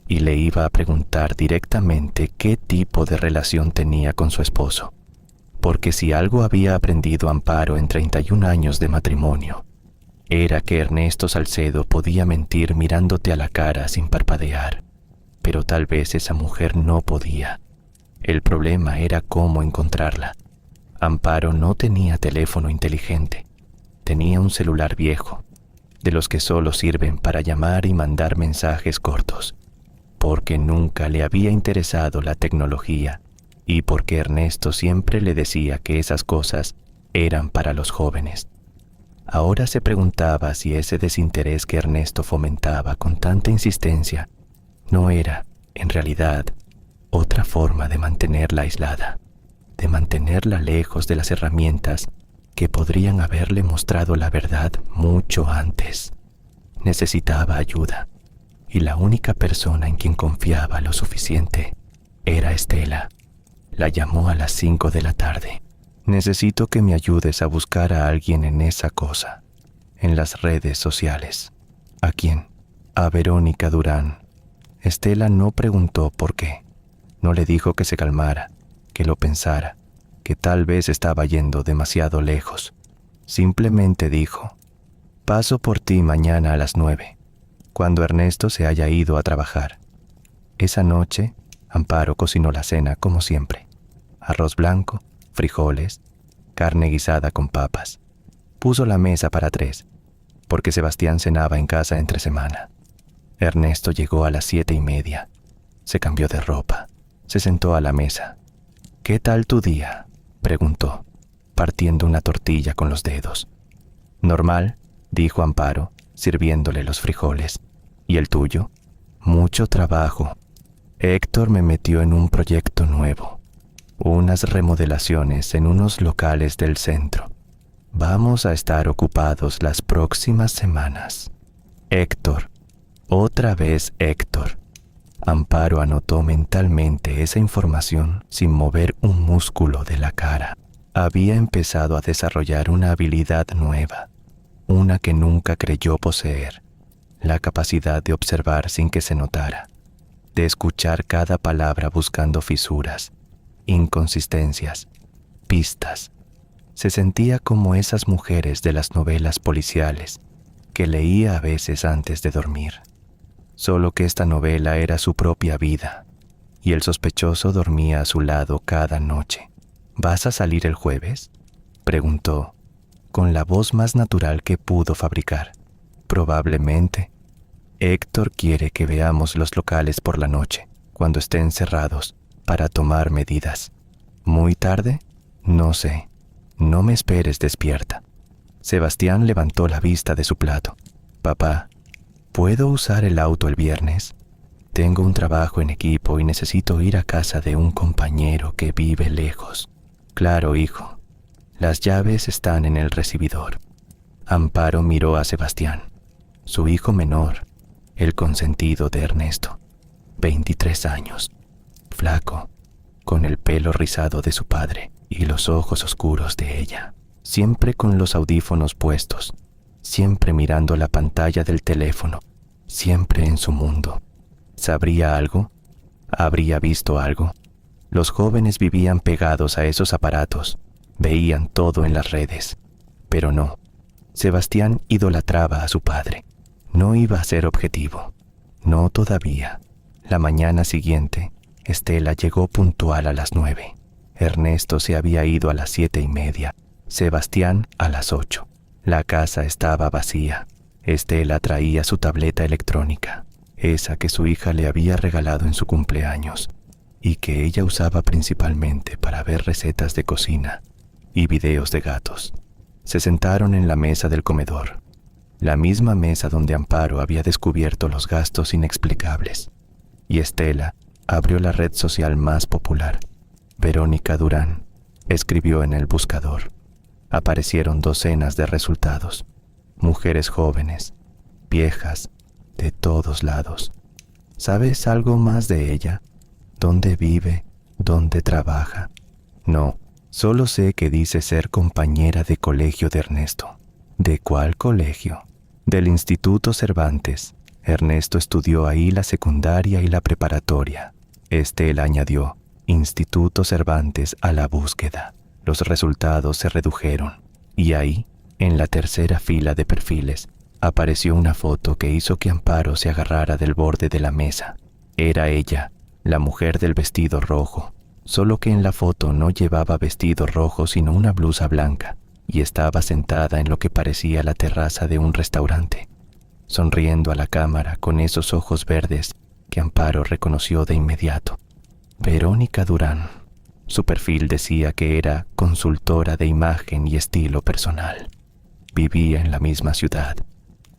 y le iba a preguntar directamente qué tipo de relación tenía con su esposo. Porque si algo había aprendido Amparo en 31 años de matrimonio, era que Ernesto Salcedo podía mentir mirándote a la cara sin parpadear, pero tal vez esa mujer no podía. El problema era cómo encontrarla. Amparo no tenía teléfono inteligente, tenía un celular viejo, de los que solo sirven para llamar y mandar mensajes cortos, porque nunca le había interesado la tecnología y porque Ernesto siempre le decía que esas cosas eran para los jóvenes. Ahora se preguntaba si ese desinterés que Ernesto fomentaba con tanta insistencia no era, en realidad, otra forma de mantenerla aislada, de mantenerla lejos de las herramientas que podrían haberle mostrado la verdad mucho antes. Necesitaba ayuda, y la única persona en quien confiaba lo suficiente era Estela. La llamó a las 5 de la tarde. Necesito que me ayudes a buscar a alguien en esa cosa, en las redes sociales. ¿A quién? A Verónica Durán. Estela no preguntó por qué. No le dijo que se calmara, que lo pensara, que tal vez estaba yendo demasiado lejos. Simplemente dijo: paso por ti mañana a las 9, cuando Ernesto se haya ido a trabajar. Esa noche, Amparo cocinó la cena como siempre. Arroz blanco, frijoles, carne guisada con papas. Puso la mesa para 3, porque Sebastián cenaba en casa entre semana. Ernesto llegó a las 7:30. Se cambió de ropa. Se sentó a la mesa. ¿Qué tal tu día?, preguntó, partiendo una tortilla con los dedos. Normal, dijo Amparo, sirviéndole los frijoles. ¿Y el tuyo? Mucho trabajo. Héctor me metió en un proyecto nuevo. Unas remodelaciones en unos locales del centro. Vamos a estar ocupados las próximas semanas. Héctor. Otra vez Héctor. Amparo anotó mentalmente esa información sin mover un músculo de la cara. Había empezado a desarrollar una habilidad nueva, una que nunca creyó poseer, la capacidad de observar sin que se notara, de escuchar cada palabra buscando fisuras, inconsistencias, pistas. Se sentía como esas mujeres de las novelas policiales que leía a veces antes de dormir. Solo que esta novela era su propia vida, y el sospechoso dormía a su lado cada noche. ¿Vas a salir el jueves?, preguntó, con la voz más natural que pudo fabricar. Probablemente. Héctor quiere que veamos los locales por la noche, cuando estén cerrados, para tomar medidas. ¿Muy tarde? No sé. No me esperes despierta. Sebastián levantó la vista de su plato. Papá, ¿puedo usar el auto el viernes? Tengo un trabajo en equipo y necesito ir a casa de un compañero que vive lejos. Claro, hijo. Las llaves están en el recibidor. Amparo miró a Sebastián, su hijo menor, el consentido de Ernesto, 23 años, flaco, con el pelo rizado de su padre y los ojos oscuros de ella, siempre con los audífonos puestos, siempre mirando la pantalla del teléfono, siempre en su mundo. ¿Sabría algo? ¿Habría visto algo? Los jóvenes vivían pegados a esos aparatos, veían todo en las redes, pero no. Sebastián idolatraba a su padre. No iba a ser objetivo. No todavía. La mañana siguiente, Estela llegó puntual a las 9. Ernesto se había ido a las 7:30. Sebastián a las 8. La casa estaba vacía. Estela traía su tableta electrónica, esa que su hija le había regalado en su cumpleaños, y que ella usaba principalmente para ver recetas de cocina y videos de gatos. Se sentaron en la mesa del comedor, la misma mesa donde Amparo había descubierto los gastos inexplicables, y Estela abrió la red social más popular. Verónica Durán escribió en el buscador. Aparecieron docenas de resultados, mujeres jóvenes, viejas, de todos lados. ¿Sabes algo más de ella? ¿Dónde vive? ¿Dónde trabaja? No, solo sé que dice ser compañera de colegio de Ernesto. ¿De cuál colegio? Del Instituto Cervantes. Ernesto estudió ahí la secundaria y la preparatoria. Estela añadió Instituto Cervantes a la búsqueda. Los resultados se redujeron, y ahí, en la tercera fila de perfiles, apareció una foto que hizo que Amparo se agarrara del borde de la mesa. Era ella, la mujer del vestido rojo, solo que en la foto no llevaba vestido rojo sino una blusa blanca, y estaba sentada en lo que parecía la terraza de un restaurante, sonriendo a la cámara con esos ojos verdes que Amparo reconoció de inmediato. Verónica Durán. Su perfil decía que era consultora de imagen y estilo personal. Vivía en la misma ciudad,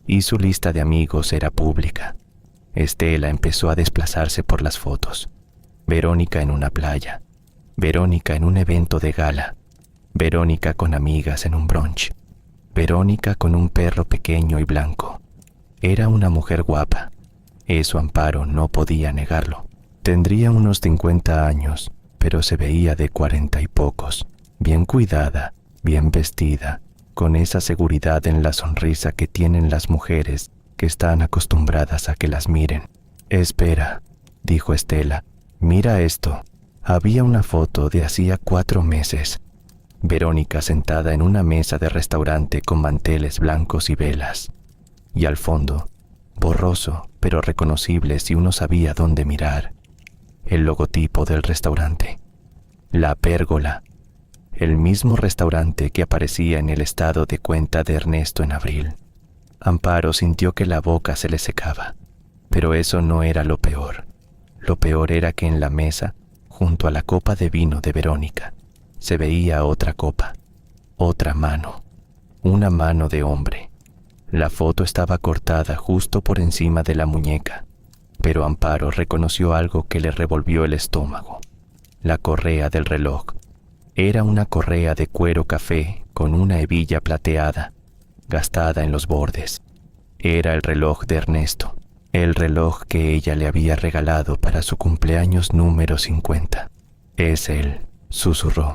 y su lista de amigos era pública. Estela empezó a desplazarse por las fotos. Verónica en una playa, Verónica en un evento de gala, Verónica con amigas en un brunch, Verónica con un perro pequeño y blanco. Era una mujer guapa. Eso Amparo no podía negarlo. Tendría unos 50 años, pero se veía de 40 y pocos, bien cuidada, bien vestida, con esa seguridad en la sonrisa que tienen las mujeres que están acostumbradas a que las miren. Espera, dijo Estela, mira esto. Había una foto de hacía 4 meses. Verónica sentada en una mesa de restaurante con manteles blancos y velas. Y al fondo, borroso pero reconocible si uno sabía dónde mirar, el logotipo del restaurante. La Pérgola, el mismo restaurante que aparecía en el estado de cuenta de Ernesto en abril. Amparo sintió que la boca se le secaba, pero eso no era lo peor. Lo peor era que en la mesa, junto a la copa de vino de Verónica, se veía otra copa, otra mano, una mano de hombre. La foto estaba cortada justo por encima de la muñeca, pero Amparo reconoció algo que le revolvió el estómago. La correa del reloj. Era una correa de cuero café con una hebilla plateada, gastada en los bordes. Era el reloj de Ernesto, el reloj que ella le había regalado para su cumpleaños número 50. «Es él», susurró.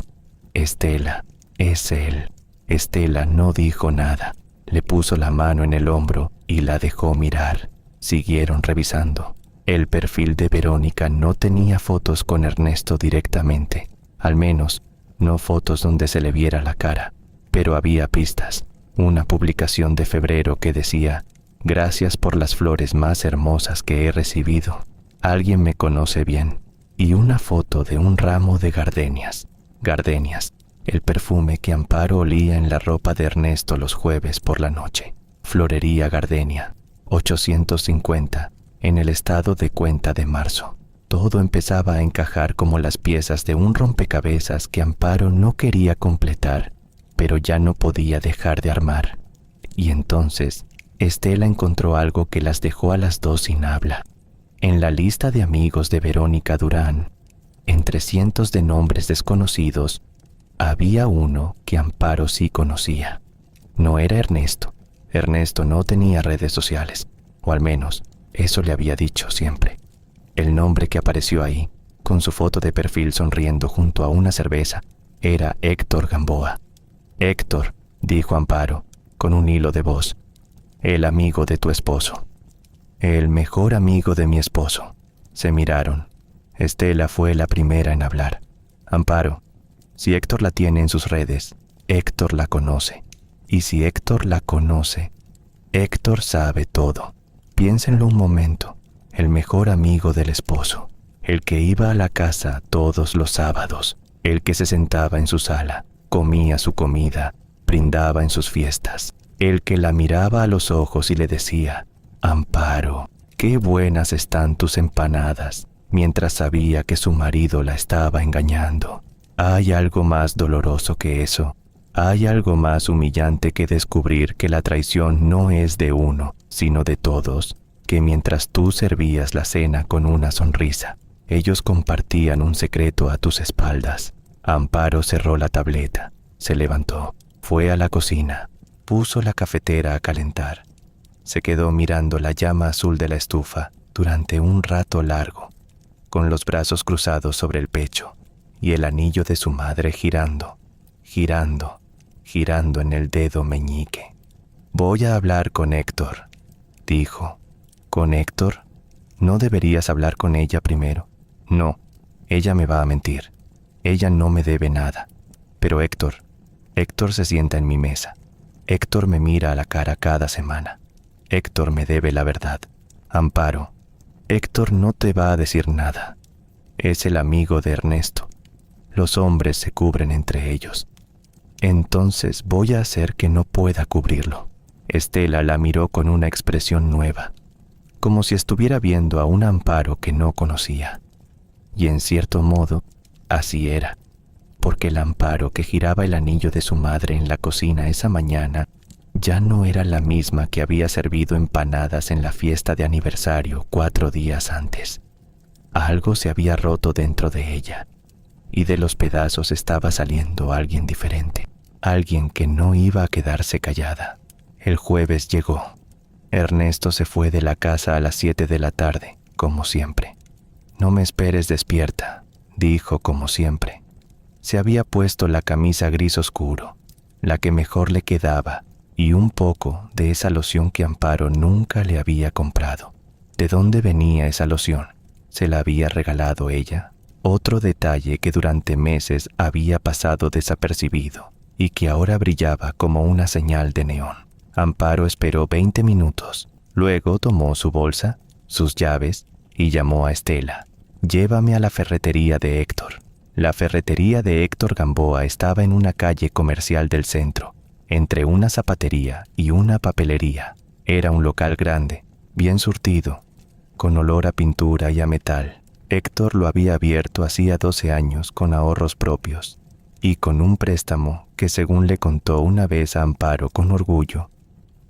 «Estela, es él». Estela no dijo nada. Le puso la mano en el hombro y la dejó mirar. Siguieron revisando. El perfil de Verónica no tenía fotos con Ernesto directamente, al menos no fotos donde se le viera la cara, pero había pistas. Una publicación de febrero que decía: «Gracias por las flores más hermosas que he recibido. Alguien me conoce bien». Y una foto de un ramo de gardenias. Gardenias, el perfume que Amparo olía en la ropa de Ernesto los jueves por la noche. Florería Gardenia, 850, en el estado de Cuenta de Marzo. Todo empezaba a encajar como las piezas de un rompecabezas que Amparo no quería completar, pero ya no podía dejar de armar. Y entonces, Estela encontró algo que las dejó a las dos sin habla. En la lista de amigos de Verónica Durán, entre cientos de nombres desconocidos, había uno que Amparo sí conocía. No era Ernesto. Ernesto no tenía redes sociales, o al menos eso le había dicho siempre. El nombre que apareció ahí, con su foto de perfil sonriendo junto a una cerveza, era Héctor Gamboa. «Héctor», dijo Amparo, con un hilo de voz, «el amigo de tu esposo». «El mejor amigo de mi esposo». Se miraron. Estela fue la primera en hablar. «Amparo, si Héctor la tiene en sus redes, Héctor la conoce. Y si Héctor la conoce, Héctor sabe todo. Piénsenlo un momento. El mejor amigo del esposo. El que iba a la casa todos los sábados. El que se sentaba en su sala, comía su comida, brindaba en sus fiestas. El que la miraba a los ojos y le decía: «Amparo, qué buenas están tus empanadas», mientras sabía que su marido la estaba engañando. ¿Hay algo más doloroso que eso? ¿Hay algo más humillante que descubrir que la traición no es de uno, sino de todos? Que mientras tú servías la cena con una sonrisa, ellos compartían un secreto a tus espaldas. Amparo cerró la tableta, se levantó, fue a la cocina, puso la cafetera a calentar. Se quedó mirando la llama azul de la estufa durante un rato largo, con los brazos cruzados sobre el pecho y el anillo de su madre girando, girando, girando en el dedo meñique. «Voy a hablar con Héctor», dijo. «¿Con Héctor? ¿No deberías hablar con ella primero?» «No, ella me va a mentir. Ella no me debe nada. Pero Héctor se sienta en mi mesa. Héctor me mira a la cara cada semana. Héctor me debe la verdad. Amparo, Héctor no te va a decir nada. Es el amigo de Ernesto. Los hombres se cubren entre ellos. Entonces voy a hacer que no pueda cubrirlo». Estela la miró con una expresión nueva, como si estuviera viendo a un Amparo que no conocía. Y en cierto modo, así era, porque el Amparo que giraba el anillo de su madre en la cocina esa mañana ya no era la misma que había servido empanadas en la fiesta de aniversario 4 días antes. Algo se había roto dentro de ella, y de los pedazos estaba saliendo alguien diferente, alguien que no iba a quedarse callada. El jueves llegó. Ernesto se fue de la casa a las 7 de la tarde, como siempre. «No me esperes despierta», dijo como siempre. Se había puesto la camisa gris oscuro, la que mejor le quedaba, y un poco de esa loción que Amparo nunca le había comprado. ¿De dónde venía esa loción? ¿Se la había regalado ella? Otro detalle que durante meses había pasado desapercibido y que ahora brillaba como una señal de neón. Amparo esperó 20 minutos. Luego tomó su bolsa, sus llaves y llamó a Estela. «Llévame a la ferretería de Héctor». La ferretería de Héctor Gamboa estaba en una calle comercial del centro, entre una zapatería y una papelería. Era un local grande, bien surtido, con olor a pintura y a metal. Héctor lo había abierto hacía 12 años con ahorros propios y con un préstamo que, según le contó una vez a Amparo con orgullo,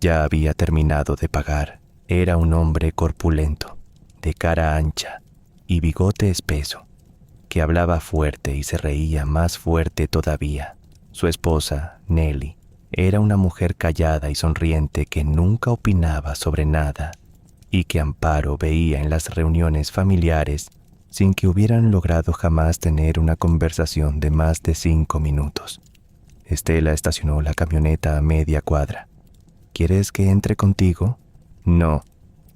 Ya había terminado de pagar. Era un hombre corpulento, de cara ancha y bigote espeso, que hablaba fuerte y se reía más fuerte todavía. Su esposa, Nelly, era una mujer callada y sonriente que nunca opinaba sobre nada y que Amparo veía en las reuniones familiares sin que hubieran logrado jamás tener una conversación de más de 5 minutos. Estela estacionó la camioneta a media cuadra. ¿Quieres que entre contigo? No,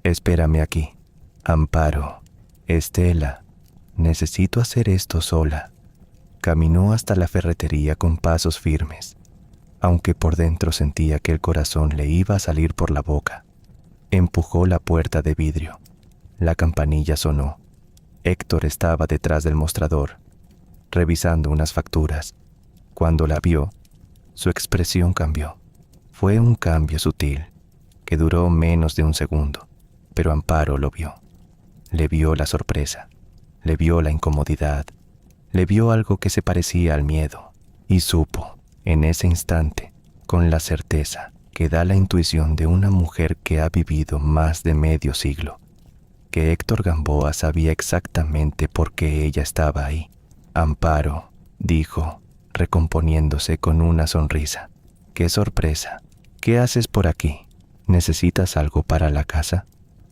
espérame aquí. Amparo, Estela, necesito hacer esto sola. Caminó hasta la ferretería con pasos firmes, aunque por dentro sentía que el corazón le iba a salir por la boca. Empujó la puerta de vidrio. La campanilla sonó. Héctor estaba detrás del mostrador, revisando unas facturas. Cuando la vio, su expresión cambió. Fue un cambio sutil, que duró menos de un segundo, pero Amparo lo vio. Le vio la sorpresa, le vio la incomodidad, le vio algo que se parecía al miedo, y supo, en ese instante, con la certeza que da la intuición de una mujer que ha vivido más de medio siglo, que Héctor Gamboa sabía exactamente por qué ella estaba ahí. Amparo, dijo, recomponiéndose con una sonrisa. ¡Qué sorpresa! ¿Qué haces por aquí? ¿Necesitas algo para la casa?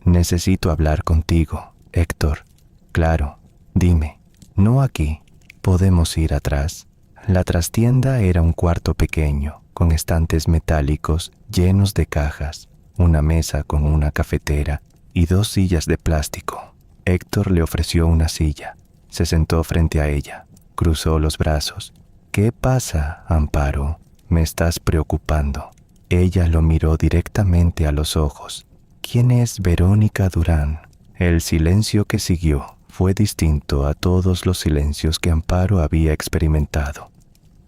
Necesito hablar contigo, Héctor. Claro, dime. No aquí. ¿Podemos ir atrás? La trastienda era un cuarto pequeño, con estantes metálicos llenos de cajas, una mesa con una cafetera y 2 sillas de plástico. Héctor le ofreció una silla. Se sentó frente a ella. Cruzó los brazos. ¿Qué pasa, Amparo? Me estás preocupando. Ella lo miró directamente a los ojos. ¿Quién es Verónica Durán? El silencio que siguió fue distinto a todos los silencios que Amparo había experimentado.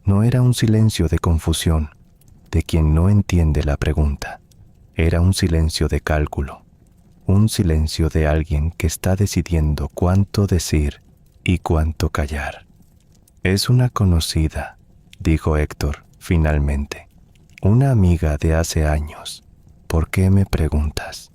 No era un silencio de confusión, de quien no entiende la pregunta. Era un silencio de cálculo, un silencio de alguien que está decidiendo cuánto decir y cuánto callar. Es una conocida, dijo Héctor, finalmente. Una amiga de hace años. ¿Por qué me preguntas?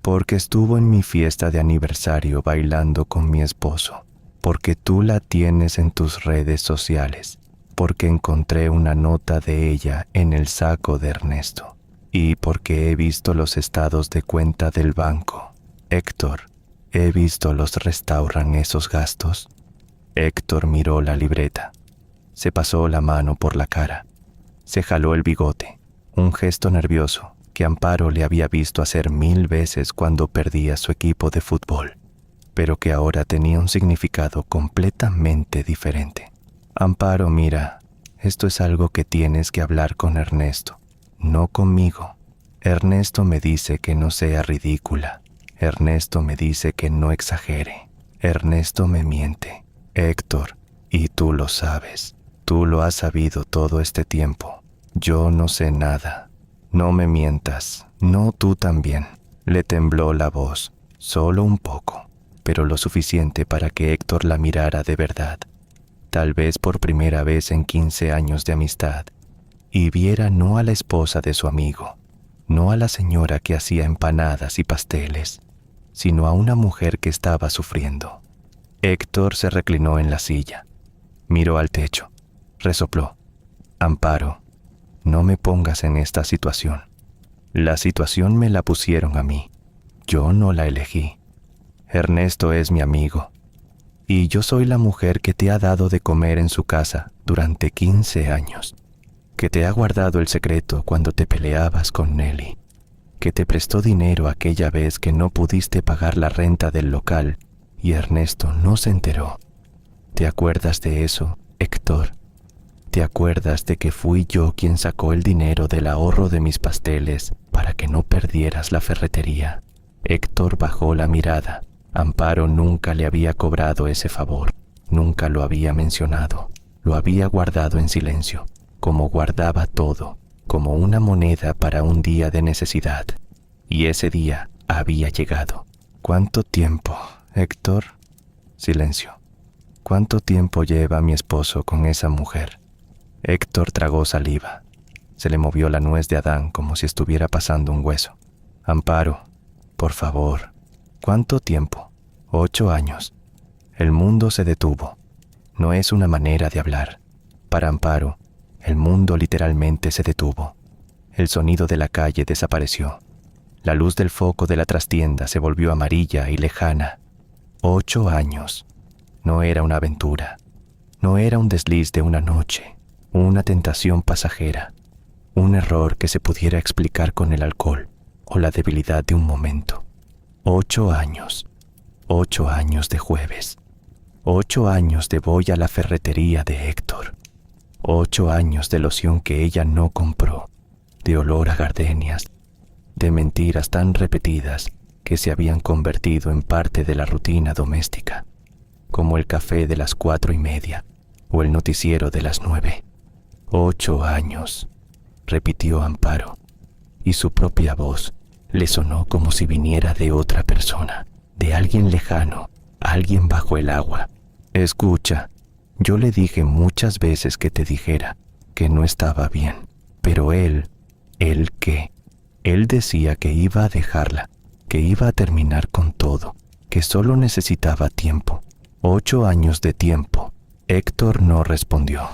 Porque estuvo en mi fiesta de aniversario bailando con mi esposo. Porque tú la tienes en tus redes sociales. Porque encontré una nota de ella en el saco de Ernesto. Y porque he visto los estados de cuenta del banco. Héctor, he visto los restauran esos gastos. Héctor miró la libreta. Se pasó la mano por la cara. Se jaló el bigote, un gesto nervioso que Amparo le había visto hacer 1000 veces cuando perdía su equipo de fútbol, pero que ahora tenía un significado completamente diferente. Amparo, mira, esto es algo que tienes que hablar con Ernesto, no conmigo. Ernesto me dice que no sea ridícula. Ernesto me dice que no exagere. Ernesto me miente. Héctor, y tú lo sabes. Tú lo has sabido todo este tiempo. Yo no sé nada. No me mientas. No, tú también. Le tembló la voz, solo un poco, pero lo suficiente para que Héctor la mirara de verdad, tal vez por primera vez en 15 años de amistad, y viera no a la esposa de su amigo, no a la señora que hacía empanadas y pasteles, sino a una mujer que estaba sufriendo. Héctor se reclinó en la silla, miró al techo. Resopló. Amparo, no me pongas en esta situación. La situación me la pusieron a mí. Yo no la elegí. Ernesto es mi amigo. Y yo soy la mujer que te ha dado de comer en su casa durante 15 años. Que te ha guardado el secreto cuando te peleabas con Nelly. Que te prestó dinero aquella vez que no pudiste pagar la renta del local y Ernesto no se enteró. ¿Te acuerdas de eso, Héctor? ¿Te acuerdas de que fui yo quien sacó el dinero del ahorro de mis pasteles para que no perdieras la ferretería? Héctor bajó la mirada. Amparo nunca le había cobrado ese favor, nunca lo había mencionado, lo había guardado en silencio, como guardaba todo, como una moneda para un día de necesidad. Y ese día había llegado. ¿Cuánto tiempo, Héctor? Silencio. ¿Cuánto tiempo lleva mi esposo con esa mujer? Héctor tragó saliva. Se le movió la nuez de Adán como si estuviera pasando un hueso. Amparo, por favor. ¿Cuánto tiempo? 8 años. El mundo se detuvo. No es una manera de hablar. Para Amparo, el mundo literalmente se detuvo. El sonido de la calle desapareció. La luz del foco de la trastienda se volvió amarilla y lejana. 8 años. No era una aventura. No era un desliz de una noche, una tentación pasajera, un error que se pudiera explicar con el alcohol o la debilidad de un momento. 8 años. 8 años de jueves. 8 años de voy a la ferretería de Héctor. 8 años de loción que ella no compró, de olor a gardenias, de mentiras tan repetidas que se habían convertido en parte de la rutina doméstica, como el café de las 4:30 o el noticiero de las 9. 8 años, repitió Amparo, y su propia voz le sonó como si viniera de otra persona, de alguien lejano, alguien bajo el agua. Escucha, yo le dije muchas veces que te dijera que no estaba bien, pero ¿él qué? Él decía que iba a dejarla, que iba a terminar con todo, que solo necesitaba tiempo. 8 años de tiempo. Héctor no respondió.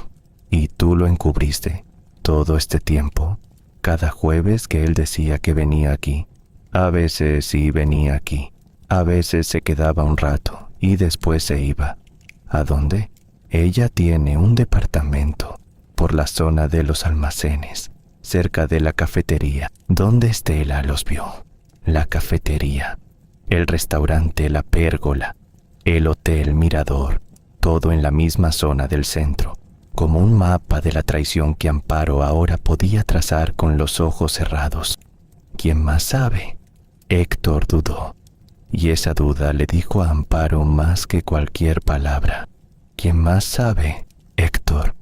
¿Y tú lo encubriste todo este tiempo? Cada jueves que él decía que venía aquí. A veces sí venía aquí. A veces se quedaba un rato y después se iba. ¿A dónde? Ella tiene un departamento por la zona de los almacenes, cerca de la cafetería, donde Estela los vio. La cafetería, el restaurante La Pérgola, el hotel Mirador, todo en la misma zona del centro, como un mapa de la traición que Amparo ahora podía trazar con los ojos cerrados. ¿Quién más sabe? Héctor dudó, y esa duda le dijo a Amparo más que cualquier palabra. ¿Quién más sabe? Héctor.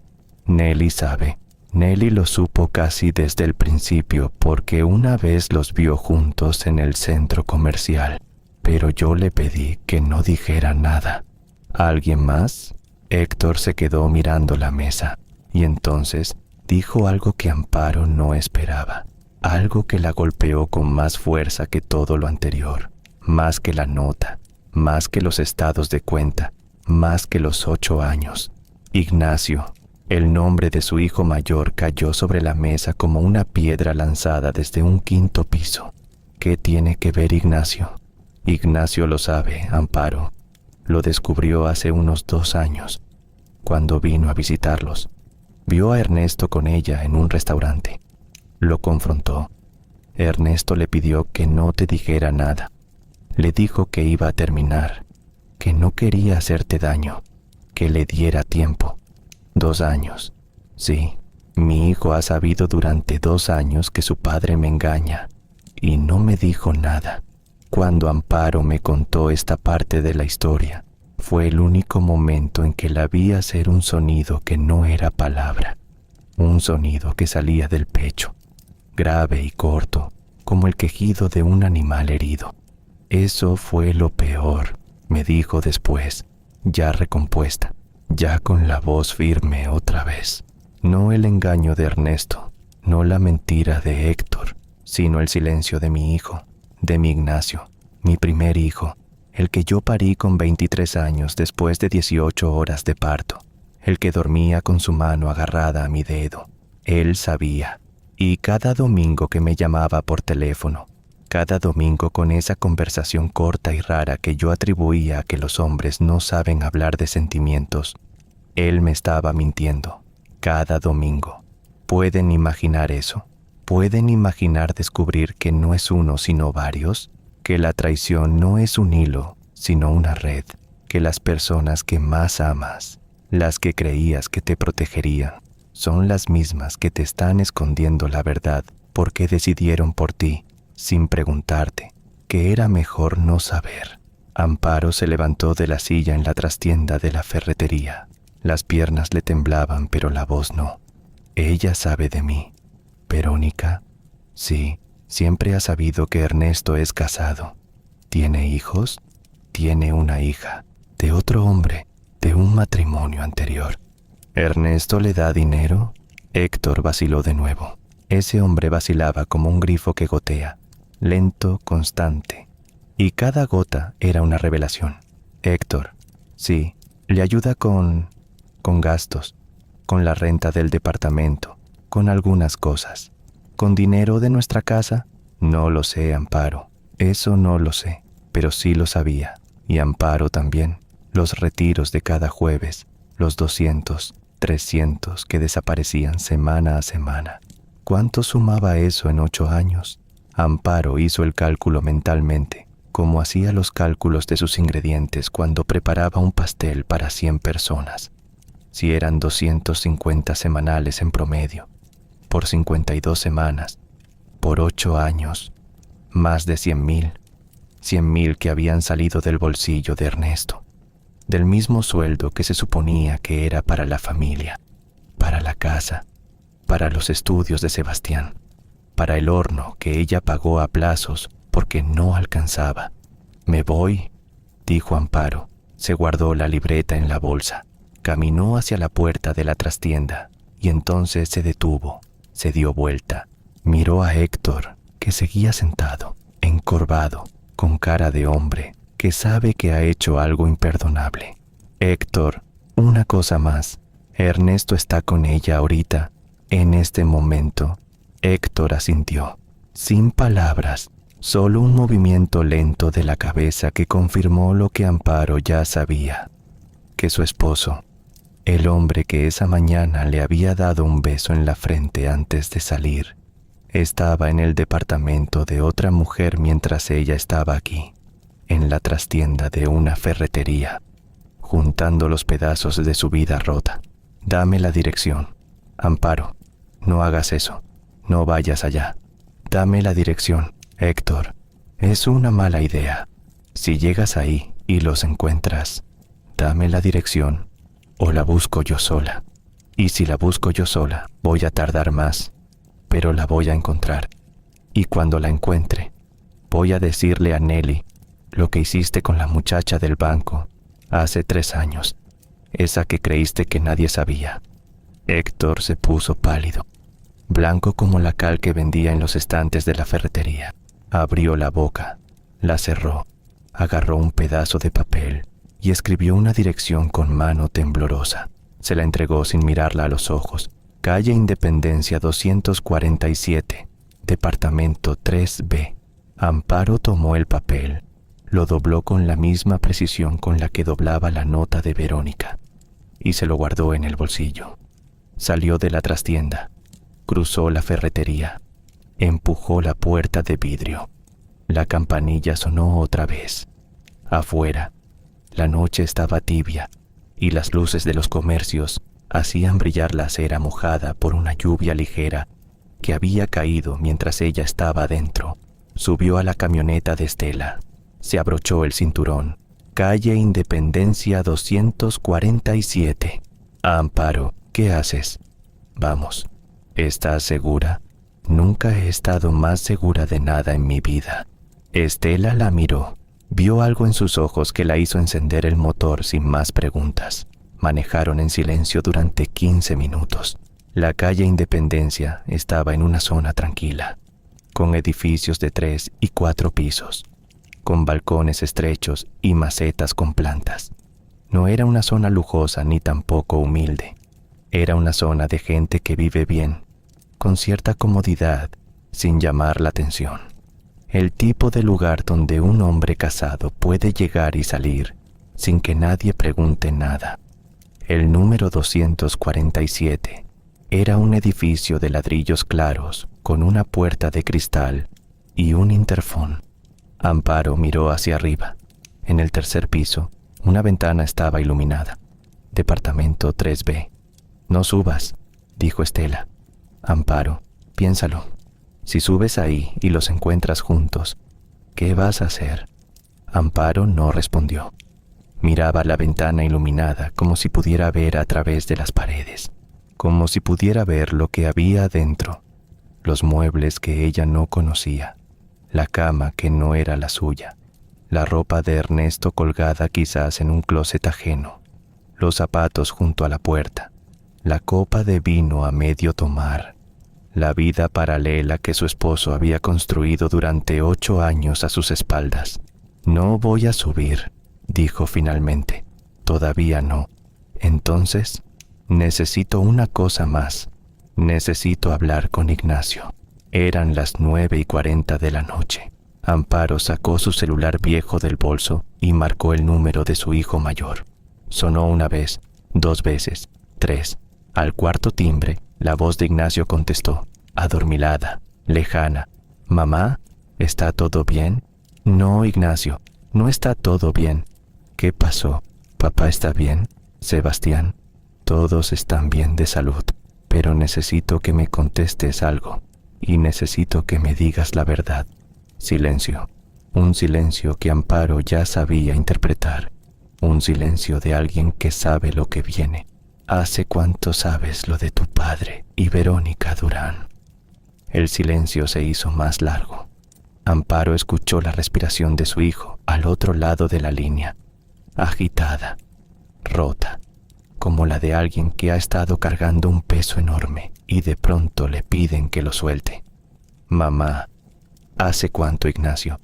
Nelly sabe. Nelly lo supo casi desde el principio porque una vez los vio juntos en el centro comercial, pero yo le pedí que no dijera nada. ¿Alguien más? Héctor se quedó mirando la mesa y entonces dijo algo que Amparo no esperaba, algo que la golpeó con más fuerza que todo lo anterior, más que la nota, más que los estados de cuenta, más que los 8 años. Ignacio. El nombre de su hijo mayor cayó sobre la mesa como una piedra lanzada desde un 5º piso. ¿Qué tiene que ver Ignacio? Ignacio lo sabe, Amparo. Lo descubrió hace unos 2 años, cuando vino a visitarlos. Vio a Ernesto con ella en un restaurante. Lo confrontó. Ernesto le pidió que no te dijera nada. Le dijo que iba a terminar, que no quería hacerte daño, que le diera tiempo. 2 años. Sí, mi hijo ha sabido durante 2 años que su padre me engaña y no me dijo nada. Cuando Amparo me contó esta parte de la historia, fue el único momento en que la vi hacer un sonido que no era palabra, un sonido que salía del pecho, grave y corto, como el quejido de un animal herido. Eso fue lo peor, me dijo después, ya recompuesta. Ya con la voz firme otra vez. No el engaño de Ernesto, no la mentira de Héctor, sino el silencio de mi hijo, de mi Ignacio, mi primer hijo, el que yo parí con 23 años después de 18 horas de parto, el que dormía con su mano agarrada a mi dedo. Él sabía, y cada domingo que me llamaba por teléfono, cada domingo con esa conversación corta y rara que yo atribuía a que los hombres no saben hablar de sentimientos, él me estaba mintiendo. Cada domingo. ¿Pueden imaginar eso? ¿Pueden imaginar descubrir que no es uno sino varios? Que la traición no es un hilo, sino una red. Que las personas que más amas, las que creías que te protegerían, son las mismas que te están escondiendo la verdad porque decidieron por ti, sin preguntarte, que era mejor no saber. Amparo se levantó de la silla en la trastienda de la ferretería. Las piernas le temblaban, pero la voz no. Ella sabe de mí. ¿Verónica? Sí, siempre ha sabido que Ernesto es casado. ¿Tiene hijos? Tiene una hija, de otro hombre, de un matrimonio anterior. ¿Ernesto le da dinero? Héctor vaciló de nuevo. Ese hombre vacilaba como un grifo que gotea, lento, constante, y cada gota era una revelación. Héctor, sí, le ayuda con gastos, con la renta del departamento, con algunas cosas. ¿Con dinero de nuestra casa? No lo sé, Amparo. Eso no lo sé, pero sí lo sabía. Y Amparo también. Los retiros de cada jueves, los 200, 300 que desaparecían semana a semana. ¿Cuánto sumaba eso en 8 años? Amparo hizo el cálculo mentalmente, como hacía los cálculos de sus ingredientes cuando preparaba un pastel para 100 personas. Si eran 250 semanales en promedio, por 52 semanas, por 8 años, más de 100,000 que habían salido del bolsillo de Ernesto, del mismo sueldo que se suponía que era para la familia, para la casa, para los estudios de Sebastián, para el horno que ella pagó a plazos porque no alcanzaba. «Me voy», dijo Amparo. Se guardó la libreta en la bolsa, caminó hacia la puerta de la trastienda y entonces se detuvo, se dio vuelta, miró a Héctor, que seguía sentado, encorvado, con cara de hombre que sabe que ha hecho algo imperdonable. «Héctor, una cosa más. Ernesto está con ella ahorita, en este momento». Héctor asintió, sin palabras, solo un movimiento lento de la cabeza que confirmó lo que Amparo ya sabía, que su esposo, el hombre que esa mañana le había dado un beso en la frente antes de salir, estaba en el departamento de otra mujer mientras ella estaba aquí, en la trastienda de una ferretería, juntando los pedazos de su vida rota. «Dame la dirección. Amparo, no hagas eso. No vayas allá. Dame la dirección, Héctor. Es una mala idea. Si llegas ahí y los encuentras, dame la dirección o la busco yo sola. Y si la busco yo sola, voy a tardar más, pero la voy a encontrar. Y cuando la encuentre, voy a decirle a Nelly lo que hiciste con la muchacha del banco hace 3 años, esa que creíste que nadie sabía». Héctor se puso pálido, blanco como la cal que vendía en los estantes de la ferretería. Abrió la boca, la cerró, agarró un pedazo de papel y escribió una dirección con mano temblorosa. Se la entregó sin mirarla a los ojos. «Calle Independencia 247, departamento 3B». Amparo tomó el papel, lo dobló con la misma precisión con la que doblaba la nota de Verónica y se lo guardó en el bolsillo. Salió de la trastienda, cruzó la ferretería, empujó la puerta de vidrio. La campanilla sonó otra vez. Afuera, la noche estaba tibia y las luces de los comercios hacían brillar la acera mojada por una lluvia ligera que había caído mientras ella estaba adentro. Subió a la camioneta de Estela, se abrochó el cinturón. «Calle Independencia 247. Amparo, ¿qué haces? Vamos. ¿Estás segura?» «Nunca he estado más segura de nada en mi vida». Estela la miró. Vio algo en sus ojos que la hizo encender el motor sin más preguntas. Manejaron en silencio durante 15 minutos. La calle Independencia estaba en una zona tranquila, con edificios de 3 y 4 pisos, con balcones estrechos y macetas con plantas. No era una zona lujosa ni tampoco humilde. Era una zona de gente que vive bien, con cierta comodidad, sin llamar la atención. El tipo de lugar donde un hombre casado puede llegar y salir sin que nadie pregunte nada. El número 247 era un edificio de ladrillos claros con una puerta de cristal y un interfón. Amparo miró hacia arriba. En el tercer piso, una ventana estaba iluminada. «Departamento 3B. No subas», dijo Estela. «Amparo, piénsalo. Si subes ahí y los encuentras juntos, ¿qué vas a hacer?» Amparo no respondió. Miraba la ventana iluminada como si pudiera ver a través de las paredes, como si pudiera ver lo que había dentro, los muebles que ella no conocía, la cama que no era la suya, la ropa de Ernesto colgada quizás en un closet ajeno, los zapatos junto a la puerta, la copa de vino a medio tomar, la vida paralela que su esposo había construido durante 8 años a sus espaldas. «No voy a subir», dijo finalmente. «Todavía no. Entonces, necesito una cosa más. Necesito hablar con Ignacio». Eran las 9:40 de la noche. Amparo sacó su celular viejo del bolso y marcó el número de su hijo mayor. Sonó una vez, 2 veces, 3. Al cuarto timbre, la voz de Ignacio contestó, adormilada, lejana. «Mamá, ¿está todo bien?» «No, Ignacio, no está todo bien». «¿Qué pasó? ¿Papá está bien? ¿Sebastián?» «Todos están bien de salud, pero necesito que me contestes algo y necesito que me digas la verdad». Silencio. Un silencio que Amparo ya sabía interpretar. Un silencio de alguien que sabe lo que viene. «¿Hace cuánto sabes lo de tu padre y Verónica Durán?» El silencio se hizo más largo. Amparo escuchó la respiración de su hijo al otro lado de la línea, agitada, rota, como la de alguien que ha estado cargando un peso enorme y de pronto le piden que lo suelte. «Mamá, ¿hace cuánto, Ignacio?»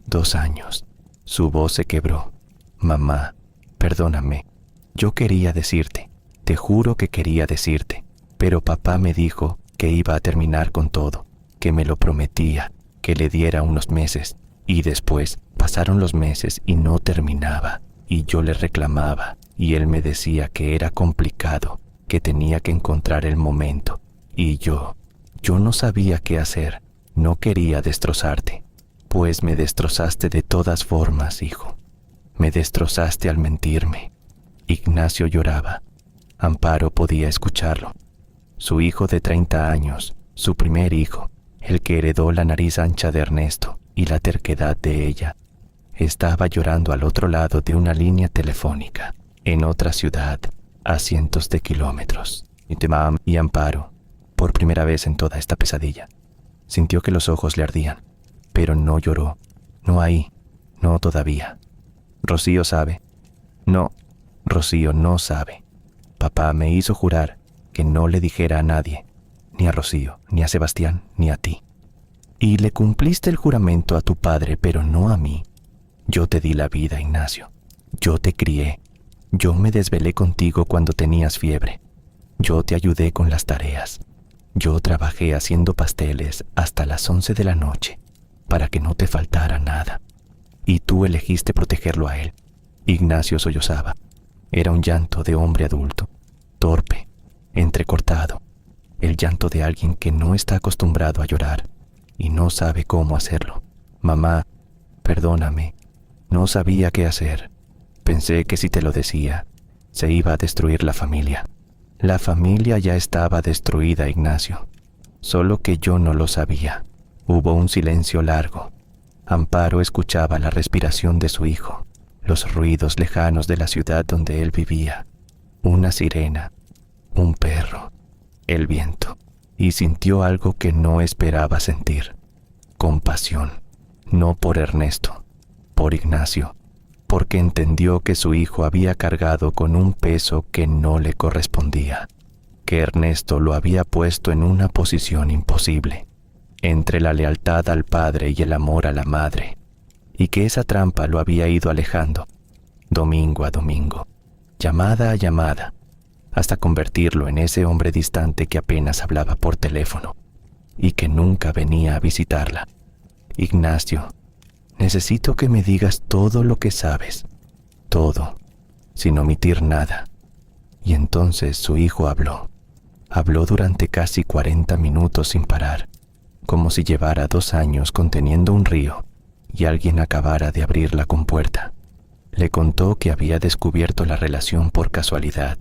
2 años. Su voz se quebró. «Mamá, perdóname. Yo quería decirte, te juro que quería decirte, pero papá me dijo que iba a terminar con todo, que me lo prometía, que le diera unos meses, y después pasaron los meses y no terminaba, y yo le reclamaba, y él me decía que era complicado, que tenía que encontrar el momento, y yo no sabía qué hacer, no quería destrozarte, pues me destrozaste de todas formas, hijo. Me destrozaste al mentirme». Ignacio lloraba. Amparo podía escucharlo. Su hijo de 30 años, su primer hijo, el que heredó la nariz ancha de Ernesto y la terquedad de ella, estaba llorando al otro lado de una línea telefónica, en otra ciudad, a cientos de kilómetros. Y Amparo, por primera vez en toda esta pesadilla, sintió que los ojos le ardían, pero no lloró. No ahí, no todavía. «Rocío sabe». «No, Rocío no sabe. Papá me hizo jurar que no le dijera a nadie, ni a Rocío, ni a Sebastián, ni a ti. Y le cumpliste el juramento a tu padre, pero no a mí. Yo te di la vida, Ignacio. Yo te crié. Yo me desvelé contigo cuando tenías fiebre. Yo te ayudé con las tareas. Yo trabajé haciendo pasteles hasta las 11 de la noche para que no te faltara nada. Y tú elegiste protegerlo a él». Ignacio sollozaba. Era un llanto de hombre adulto, torpe, entrecortado, el llanto de alguien que no está acostumbrado a llorar y no sabe cómo hacerlo. «Mamá, perdóname, no sabía qué hacer. Pensé que si te lo decía, se iba a destruir la familia». «La familia ya estaba destruida, Ignacio, solo que yo no lo sabía». Hubo un silencio largo. Amparo escuchaba la respiración de su hijo, los ruidos lejanos de la ciudad donde él vivía, una sirena, un perro, el viento, y sintió algo que no esperaba sentir: compasión, no por Ernesto, por Ignacio, porque entendió que su hijo había cargado con un peso que no le correspondía, que Ernesto lo había puesto en una posición imposible, entre la lealtad al padre y el amor a la madre, y que esa trampa lo había ido alejando, domingo a domingo, llamada a llamada, hasta convertirlo en ese hombre distante que apenas hablaba por teléfono y que nunca venía a visitarla. «Ignacio, necesito que me digas todo lo que sabes, todo, sin omitir nada». Y entonces su hijo habló. Habló durante casi 40 minutos sin parar, como si llevara 2 años conteniendo un río y alguien acabara de abrir la compuerta. Le contó que había descubierto la relación por casualidad,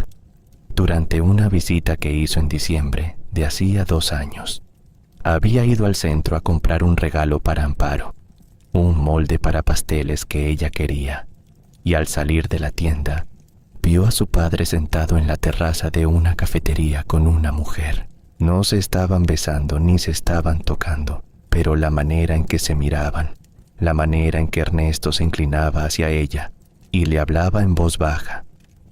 durante una visita que hizo en diciembre de hacía 2 años. Había ido al centro a comprar un regalo para Amparo, un molde para pasteles que ella quería, y al salir de la tienda, vio a su padre sentado en la terraza de una cafetería con una mujer. No se estaban besando ni se estaban tocando, pero la manera en que se miraban, la manera en que Ernesto se inclinaba hacia ella y le hablaba en voz baja,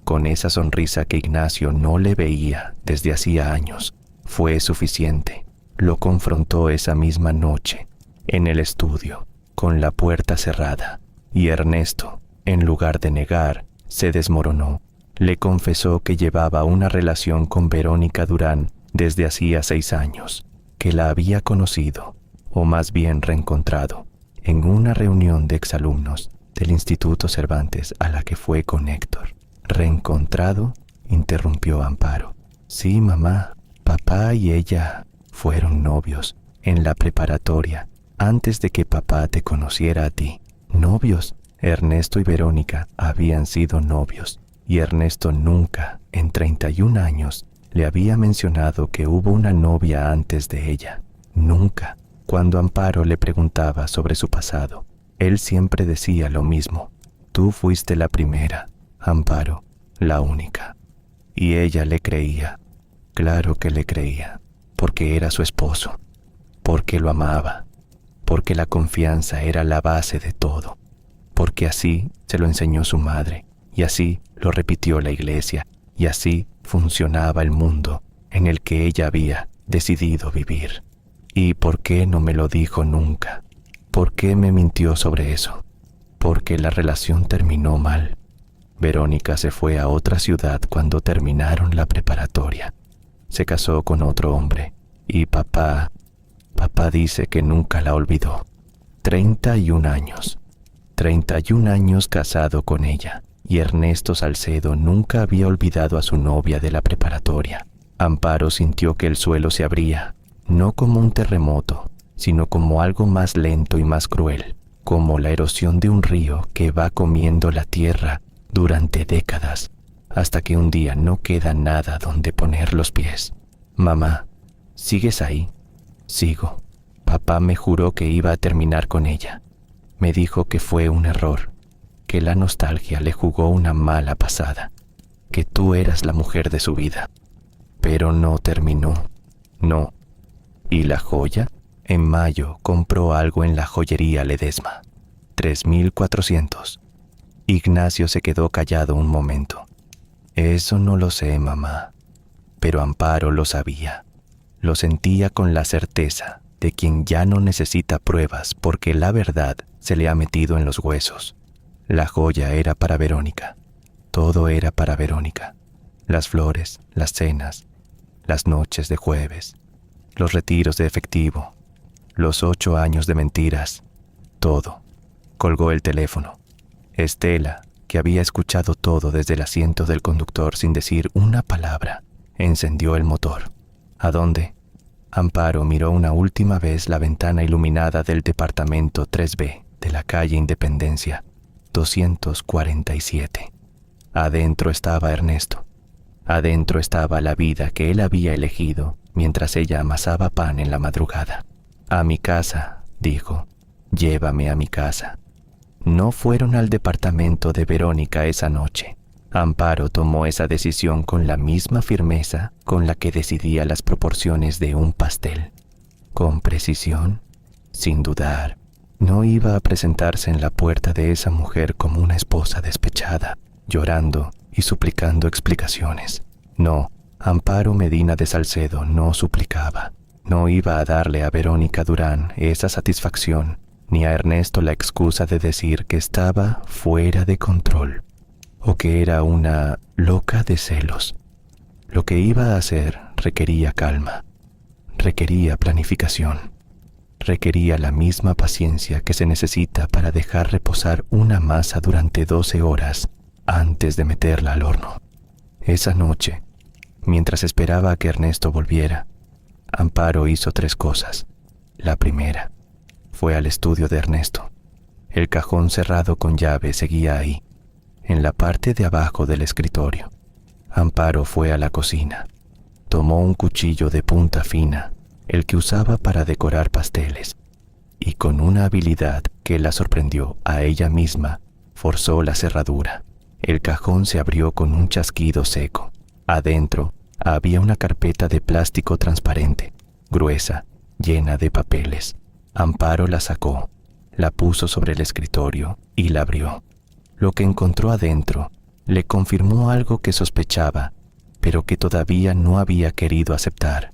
con esa sonrisa que Ignacio no le veía desde hacía años, fue suficiente, lo confrontó esa misma noche en el estudio, con la puerta cerrada, y Ernesto, en lugar de negar, se desmoronó. Le confesó que llevaba una relación con Verónica Durán desde hacía 6 años, que la había conocido, o más bien reencontrado, en una reunión de exalumnos del Instituto Cervantes a la que fue con Héctor. ¿Reencontrado?, interrumpió Amparo. Sí, mamá, papá y ella fueron novios en la preparatoria, antes de que papá te conociera a ti. ¿Novios? Ernesto y Verónica habían sido novios, y Ernesto nunca, en 31 años, le había mencionado que hubo una novia antes de ella. Nunca. Cuando Amparo le preguntaba sobre su pasado, él siempre decía lo mismo. Tú fuiste la primera, Amparo, la única. Y ella le creía. Claro que le creía, porque era su esposo, porque lo amaba, porque la confianza era la base de todo, porque así se lo enseñó su madre, y así lo repitió la iglesia, y así funcionaba el mundo en el que ella había decidido vivir. ¿Y por qué no me lo dijo nunca? ¿Por qué me mintió sobre eso? Porque la relación terminó mal. Verónica se fue a otra ciudad cuando terminaron la preparatoria. Se casó con otro hombre, y papá dice que nunca la olvidó. 31 años. 31 años casado con ella, y Ernesto Salcedo nunca había olvidado a su novia de la preparatoria. Amparo sintió que el suelo se abría, no como un terremoto, sino como algo más lento y más cruel, como la erosión de un río que va comiendo la tierra durante décadas, hasta que un día no queda nada donde poner los pies. Mamá, ¿sigues ahí? Sigo. Papá me juró que iba a terminar con ella. Me dijo que fue un error, que la nostalgia le jugó una mala pasada, que tú eras la mujer de su vida. Pero no terminó. No. ¿Y la joya? En mayo compró algo en la joyería Ledesma. 3,400. Ignacio se quedó callado un momento. Eso no lo sé, mamá. Pero Amparo lo sabía. Lo sentía con la certeza de quien ya no necesita pruebas porque la verdad se le ha metido en los huesos. La joya era para Verónica. Todo era para Verónica. Las flores, las cenas, las noches de jueves, los retiros de efectivo, los 8 años de mentiras, todo. Colgó el teléfono. Estela, que había escuchado todo desde el asiento del conductor sin decir una palabra, encendió el motor. ¿A dónde? Amparo miró una última vez la ventana iluminada del departamento 3B de la calle Independencia, 247. Adentro estaba Ernesto. Adentro estaba la vida que él había elegido mientras ella amasaba pan en la madrugada. A mi casa, dijo. Llévame a mi casa. No fueron al departamento de Verónica esa noche. Amparo tomó esa decisión con la misma firmeza con la que decidía las proporciones de un pastel. Con precisión, sin dudar. No iba a presentarse en la puerta de esa mujer como una esposa despechada, llorando y suplicando explicaciones. No, Amparo Medina de Salcedo no suplicaba. No iba a darle a Verónica Durán esa satisfacción, ni a Ernesto la excusa de decir que estaba fuera de control, o que era una loca de celos. Lo que iba a hacer requería calma, requería planificación, requería la misma paciencia que se necesita para dejar reposar una masa durante 12 horas antes de meterla al horno. Esa noche, mientras esperaba a que Ernesto volviera, Amparo hizo 3 cosas. La primera, fue al estudio de Ernesto. El cajón cerrado con llave seguía ahí, en la parte de abajo del escritorio. Amparo fue a la cocina. Tomó un cuchillo de punta fina, el que usaba para decorar pasteles, y con una habilidad que la sorprendió a ella misma, forzó la cerradura. El cajón se abrió con un chasquido seco. Adentro había una carpeta de plástico transparente, gruesa, llena de papeles. Amparo la sacó, la puso sobre el escritorio y la abrió. Lo que encontró adentro le confirmó algo que sospechaba, pero que todavía no había querido aceptar.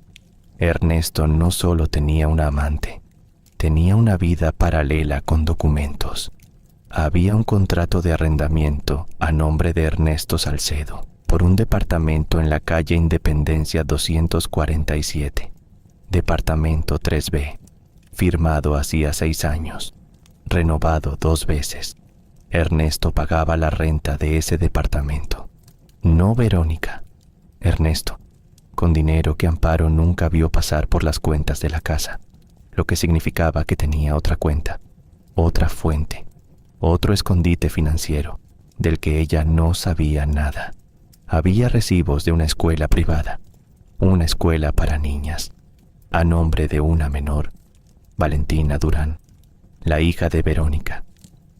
Ernesto no solo tenía una amante, tenía una vida paralela con documentos. Había un contrato de arrendamiento a nombre de Ernesto Salcedo por un departamento en la calle Independencia 247, departamento 3B, firmado hacía 6 años, renovado 2 veces. Ernesto pagaba la renta de ese departamento, no Verónica, Ernesto, con dinero que Amparo nunca vio pasar por las cuentas de la casa, lo que significaba que tenía otra cuenta, otra fuente, otro escondite financiero del que ella no sabía nada. Había recibos de una escuela privada, una escuela para niñas, a nombre de una menor, Valentina Durán, la hija de Verónica.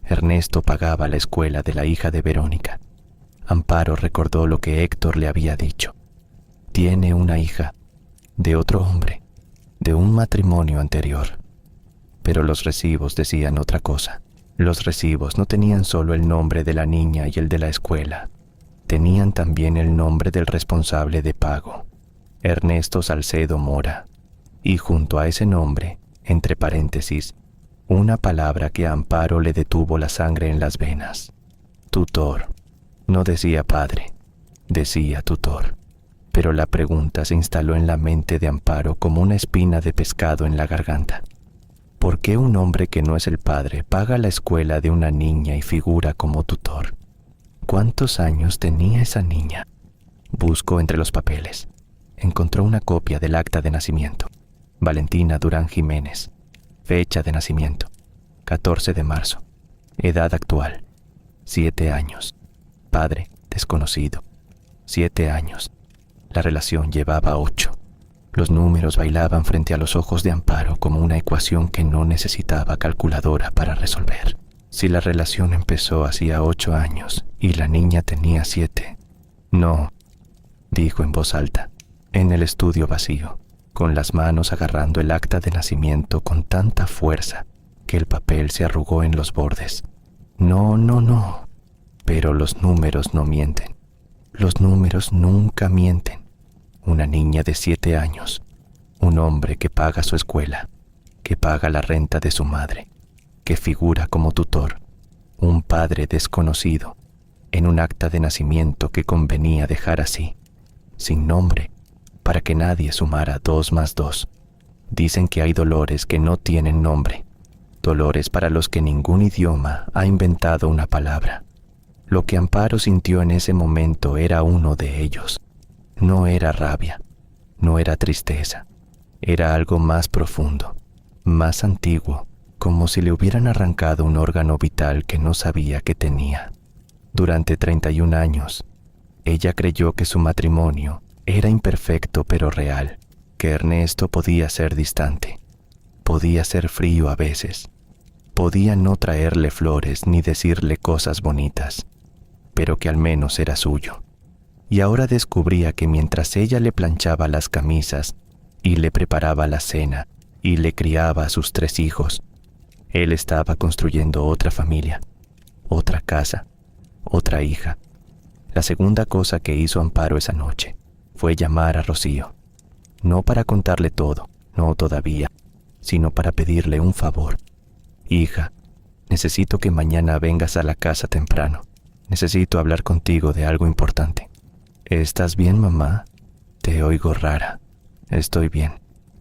Ernesto pagaba la escuela de la hija de Verónica. Amparo recordó lo que Héctor le había dicho. Tiene una hija, de otro hombre, de un matrimonio anterior. Pero los recibos decían otra cosa. Los recibos no tenían solo el nombre de la niña y el de la escuela. Tenían también el nombre del responsable de pago, Ernesto Salcedo Mora, y junto a ese nombre, entre paréntesis, una palabra que a Amparo le detuvo la sangre en las venas. Tutor. No decía padre, decía tutor. Pero la pregunta se instaló en la mente de Amparo como una espina de pescado en la garganta. ¿Por qué un hombre que no es el padre paga la escuela de una niña y figura como tutor? ¿Cuántos años tenía esa niña? Buscó entre los papeles. Encontró una copia del acta de nacimiento. Valentina Durán Jiménez. Fecha de nacimiento: 14 de marzo. Edad actual: 7 años. Padre desconocido: 7 años. La relación llevaba 8. Los números bailaban frente a los ojos de Amparo como una ecuación que no necesitaba calculadora para resolver. Si la relación empezó hacía 8 años y la niña tenía 7. No, dijo en voz alta, en el estudio vacío, con las manos agarrando el acta de nacimiento con tanta fuerza que el papel se arrugó en los bordes. No, no, no. Pero los números no mienten. Los números nunca mienten. Una niña de 7 años, un hombre que paga su escuela, que paga la renta de su madre, que figura como tutor, un padre desconocido, en un acta de nacimiento que convenía dejar así, sin nombre, para que nadie sumara 2 más 2. Dicen que hay dolores que no tienen nombre, dolores para los que ningún idioma ha inventado una palabra. Lo que Amparo sintió en ese momento era uno de ellos. No era rabia, no era tristeza, era algo más profundo, más antiguo, como si le hubieran arrancado un órgano vital que no sabía que tenía. Durante 31 años, ella creyó que su matrimonio era imperfecto pero real, que Ernesto podía ser distante, podía ser frío a veces, podía no traerle flores ni decirle cosas bonitas, pero que al menos era suyo. Y ahora descubría que mientras ella le planchaba las camisas y le preparaba la cena y le criaba a sus 3 hijos, él estaba construyendo otra familia, otra casa, otra hija. La segunda cosa que hizo Amparo esa noche fue llamar a Rocío, no para contarle todo, no todavía, sino para pedirle un favor. Hija, necesito que mañana vengas a la casa temprano. Necesito hablar contigo de algo importante. ¿Estás bien, mamá? Te oigo rara. Estoy bien.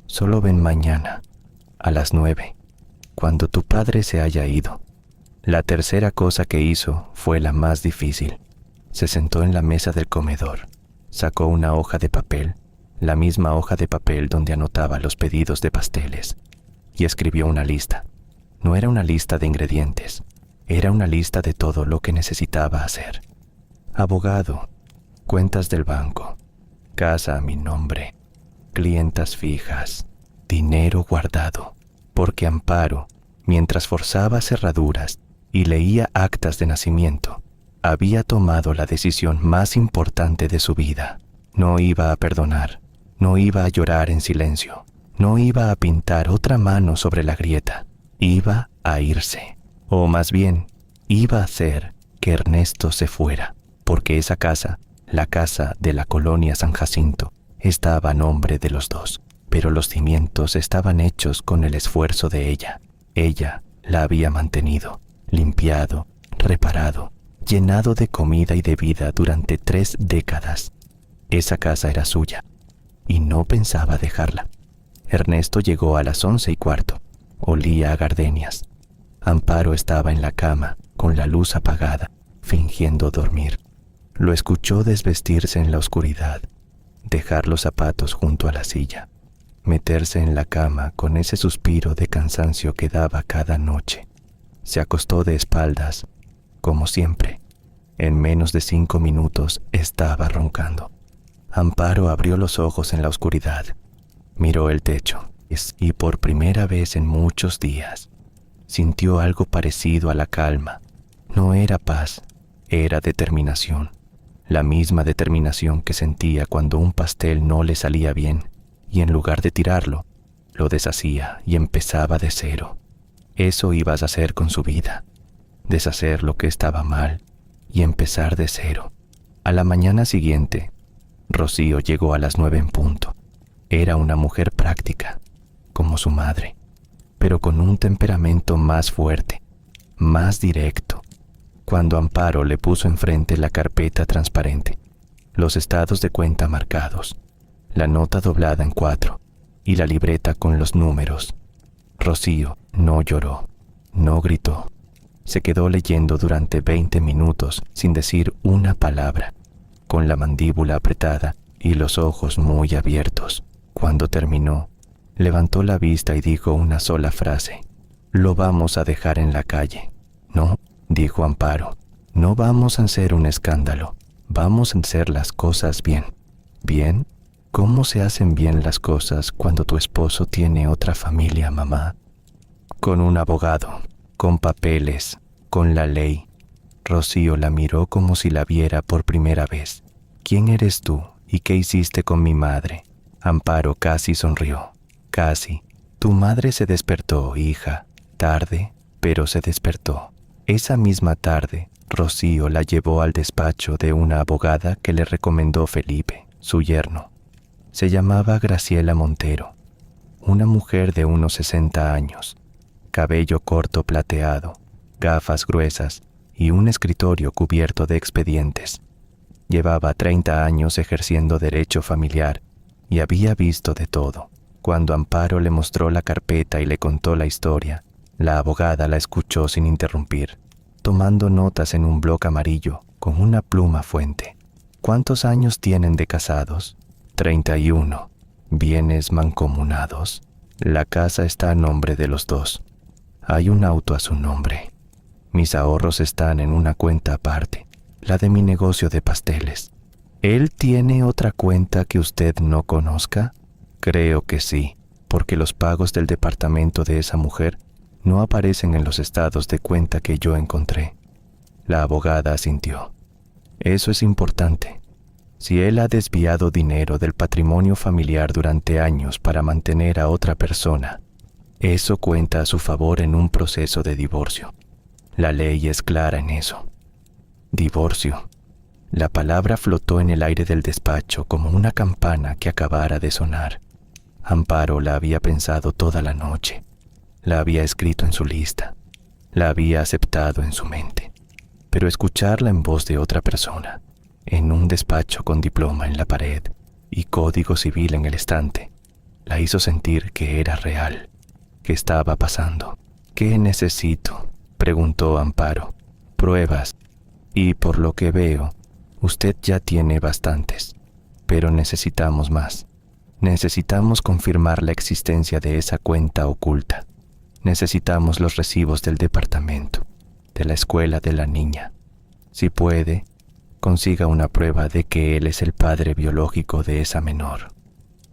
Solo ven mañana, a las 9, cuando tu padre se haya ido. La tercera cosa que hizo fue la más difícil. Se sentó en la mesa del comedor, sacó una hoja de papel, la misma hoja de papel donde anotaba los pedidos de pasteles, y escribió una lista. No era una lista de ingredientes, era una lista de todo lo que necesitaba hacer. Abogado, cuentas del banco, casa a mi nombre, clientas fijas, dinero guardado, porque Amparo, mientras forzaba cerraduras y leía actas de nacimiento, había tomado la decisión más importante de su vida. No iba a perdonar, no iba a llorar en silencio, no iba a pintar otra mano sobre la grieta, iba a irse, o más bien, iba a hacer que Ernesto se fuera, porque esa casa, la casa de la colonia San Jacinto, estaba a nombre de los dos. pero los cimientos estaban hechos con el esfuerzo de ella. Ella la había mantenido, limpiado, reparado, llenado de comida y de vida durante 3 décadas. Esa casa era suya, y no pensaba dejarla. Ernesto llegó a las 11:15. Olía a gardenias. Amparo estaba en la cama, con la luz apagada, fingiendo dormir. Lo escuchó desvestirse en la oscuridad, dejar los zapatos junto a la silla, meterse en la cama con ese suspiro de cansancio que daba cada noche. Se acostó de espaldas, como siempre. En menos de 5 minutos estaba roncando. Amparo abrió los ojos en la oscuridad, miró el techo y por primera vez en muchos días sintió algo parecido a la calma. No era paz, era determinación. La misma determinación que sentía cuando un pastel no le salía bien y en lugar de tirarlo, lo deshacía y empezaba de cero. Eso ibas a hacer con su vida, deshacer lo que estaba mal y empezar de cero. A la mañana siguiente, Rocío llegó a las 9 en punto. Era una mujer práctica, como su madre, pero con un temperamento más fuerte, más directo. Cuando Amparo le puso enfrente la carpeta transparente, los estados de cuenta marcados, la nota doblada en 4 y la libreta con los números, Rocío no lloró, no gritó. Se quedó leyendo durante 20 minutos sin decir una palabra, con la mandíbula apretada y los ojos muy abiertos. Cuando terminó, levantó la vista y dijo una sola frase: «Lo vamos a dejar en la calle». «No», dijo Amparo, «no vamos a hacer un escándalo, vamos a hacer las cosas bien». «¿Bien? ¿Cómo se hacen bien las cosas cuando tu esposo tiene otra familia, mamá?» «Con un abogado, con papeles, con la ley». Rocío la miró como si la viera por primera vez. «¿Quién eres tú y qué hiciste con mi madre?» Amparo casi sonrió. «Casi. Tu madre se despertó, hija. Tarde, pero se despertó». Esa misma tarde, Rocío la llevó al despacho de una abogada que le recomendó Felipe, su yerno. Se llamaba Graciela Montero, una mujer de unos 60 años, cabello corto plateado, gafas gruesas y un escritorio cubierto de expedientes. Llevaba 30 años ejerciendo derecho familiar y había visto de todo. Cuando Amparo le mostró la carpeta y le contó la historia, la abogada la escuchó sin interrumpir, tomando notas en un bloc amarillo con una pluma fuente. «¿Cuántos años tienen de casados?» 31. «¿Bienes mancomunados?» «La casa está a nombre de los dos. Hay un auto a su nombre. Mis ahorros están en una cuenta aparte, la de mi negocio de pasteles. ¿Él tiene otra cuenta que usted no conozca?» «Creo que sí, porque los pagos del departamento de esa mujer no aparecen en los estados de cuenta que yo encontré». La abogada asintió. «Eso es importante. Si él ha desviado dinero del patrimonio familiar durante años para mantener a otra persona, eso cuenta a su favor en un proceso de divorcio. La ley es clara en eso». «Divorcio». La palabra flotó en el aire del despacho como una campana que acabara de sonar. Amparo la había pensado toda la noche. La había escrito en su lista. La había aceptado en su mente. Pero escucharla en voz de otra persona, en un despacho con diploma en la pared y código civil en el estante, la hizo sentir que era real, que estaba pasando. «¿Qué necesito?», preguntó Amparo. «Pruebas. Y por lo que veo, usted ya tiene bastantes, pero necesitamos más. Necesitamos confirmar la existencia de esa cuenta oculta. Necesitamos los recibos del departamento, de la escuela de la niña. Si puede, consiga una prueba de que él es el padre biológico de esa menor».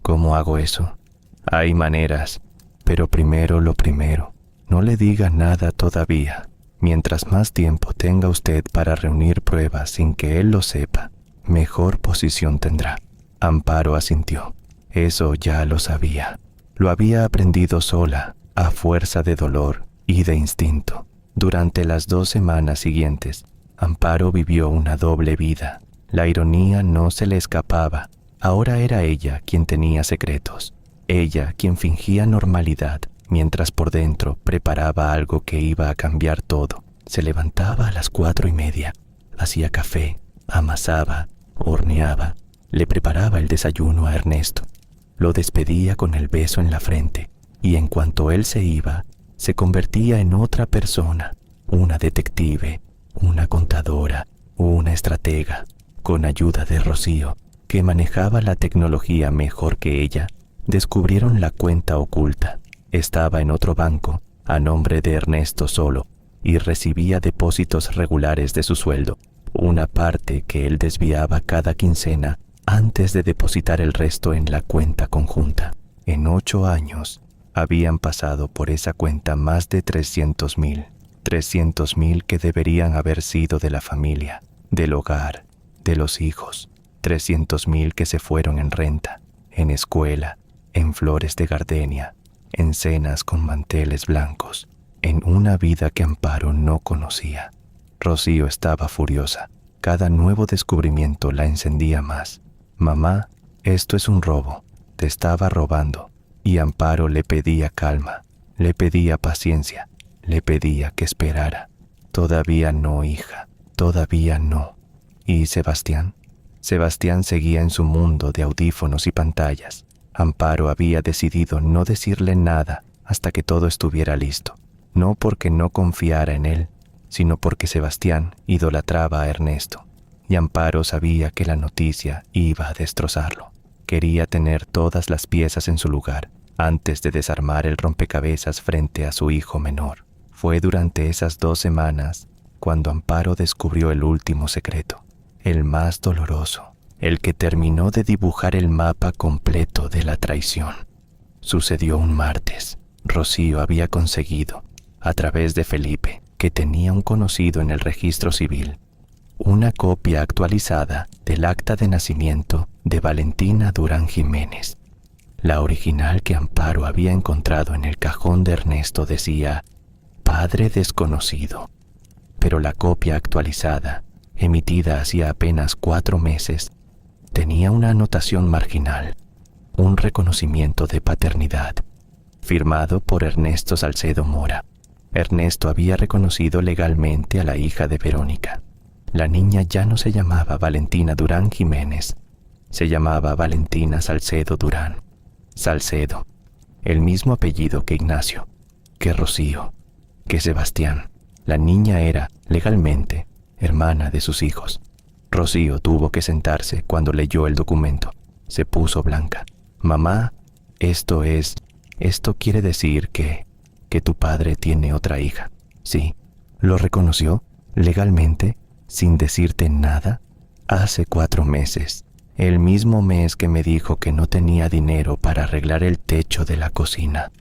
«¿Cómo hago eso?». «Hay maneras, pero primero lo primero. No le diga nada todavía. Mientras más tiempo tenga usted para reunir pruebas sin que él lo sepa, mejor posición tendrá». Amparo asintió. Eso ya lo sabía. Lo había aprendido sola, a fuerza de dolor y de instinto. Durante las 2 semanas siguientes, Amparo vivió una doble vida. La ironía no se le escapaba. Ahora era ella quien tenía secretos. Ella, quien fingía normalidad, mientras por dentro preparaba algo que iba a cambiar todo. Se levantaba a las 4:30, hacía café, amasaba, horneaba, le preparaba el desayuno a Ernesto, lo despedía con el beso en la frente, y en cuanto él se iba, se convertía en otra persona, una detective, una contadora, una estratega, con ayuda de Rocío, que manejaba la tecnología mejor que ella. Descubrieron la cuenta oculta. Estaba en otro banco, a nombre de Ernesto solo, y recibía depósitos regulares de su sueldo, una parte que él desviaba cada quincena antes de depositar el resto en la cuenta conjunta. En 8 años, habían pasado por esa cuenta más de 300,000 que deberían haber sido de la familia, del hogar, de los hijos, 300,000 que se fueron en renta, en escuela, en flores de gardenia, en cenas con manteles blancos, en una vida que Amparo no conocía. Rocío estaba furiosa. Cada nuevo descubrimiento la encendía más. Mamá, esto es un robo, te estaba robando. Y Amparo le pedía calma, le pedía paciencia, le pedía que esperara. Todavía no, hija, todavía no. ¿Y Sebastián? Sebastián seguía en su mundo de audífonos y pantallas. Amparo había decidido no decirle nada hasta que todo estuviera listo, no porque no confiara en él, sino porque Sebastián idolatraba a Ernesto, y Amparo sabía que la noticia iba a destrozarlo. Quería tener todas las piezas en su lugar antes de desarmar el rompecabezas frente a su hijo menor. Fue durante esas 2 semanas cuando Amparo descubrió el último secreto, el más doloroso, el que terminó de dibujar el mapa completo de la traición. Sucedió un martes. Rocío había conseguido, a través de Felipe, que tenía un conocido en el registro civil, una copia actualizada del acta de nacimiento de Valentina Durán Jiménez. La original que Amparo había encontrado en el cajón de Ernesto decía «Padre desconocido», pero la copia actualizada, emitida hacía apenas 4 meses, tenía una anotación marginal, un reconocimiento de paternidad, firmado por Ernesto Salcedo Mora. Ernesto había reconocido legalmente a la hija de Verónica. La niña ya no se llamaba Valentina Durán Jiménez, se llamaba Valentina Salcedo Durán. Salcedo, el mismo apellido que Ignacio, que Rocío, que Sebastián. La niña era, legalmente, hermana de sus hijos. Rocío tuvo que sentarse cuando leyó el documento. Se puso blanca. «Mamá, esto quiere decir que tu padre tiene otra hija». «Sí». «¿Lo reconoció legalmente, sin decirte nada?» «Hace 4 meses, el mismo mes que me dijo que no tenía dinero para arreglar el techo de la cocina».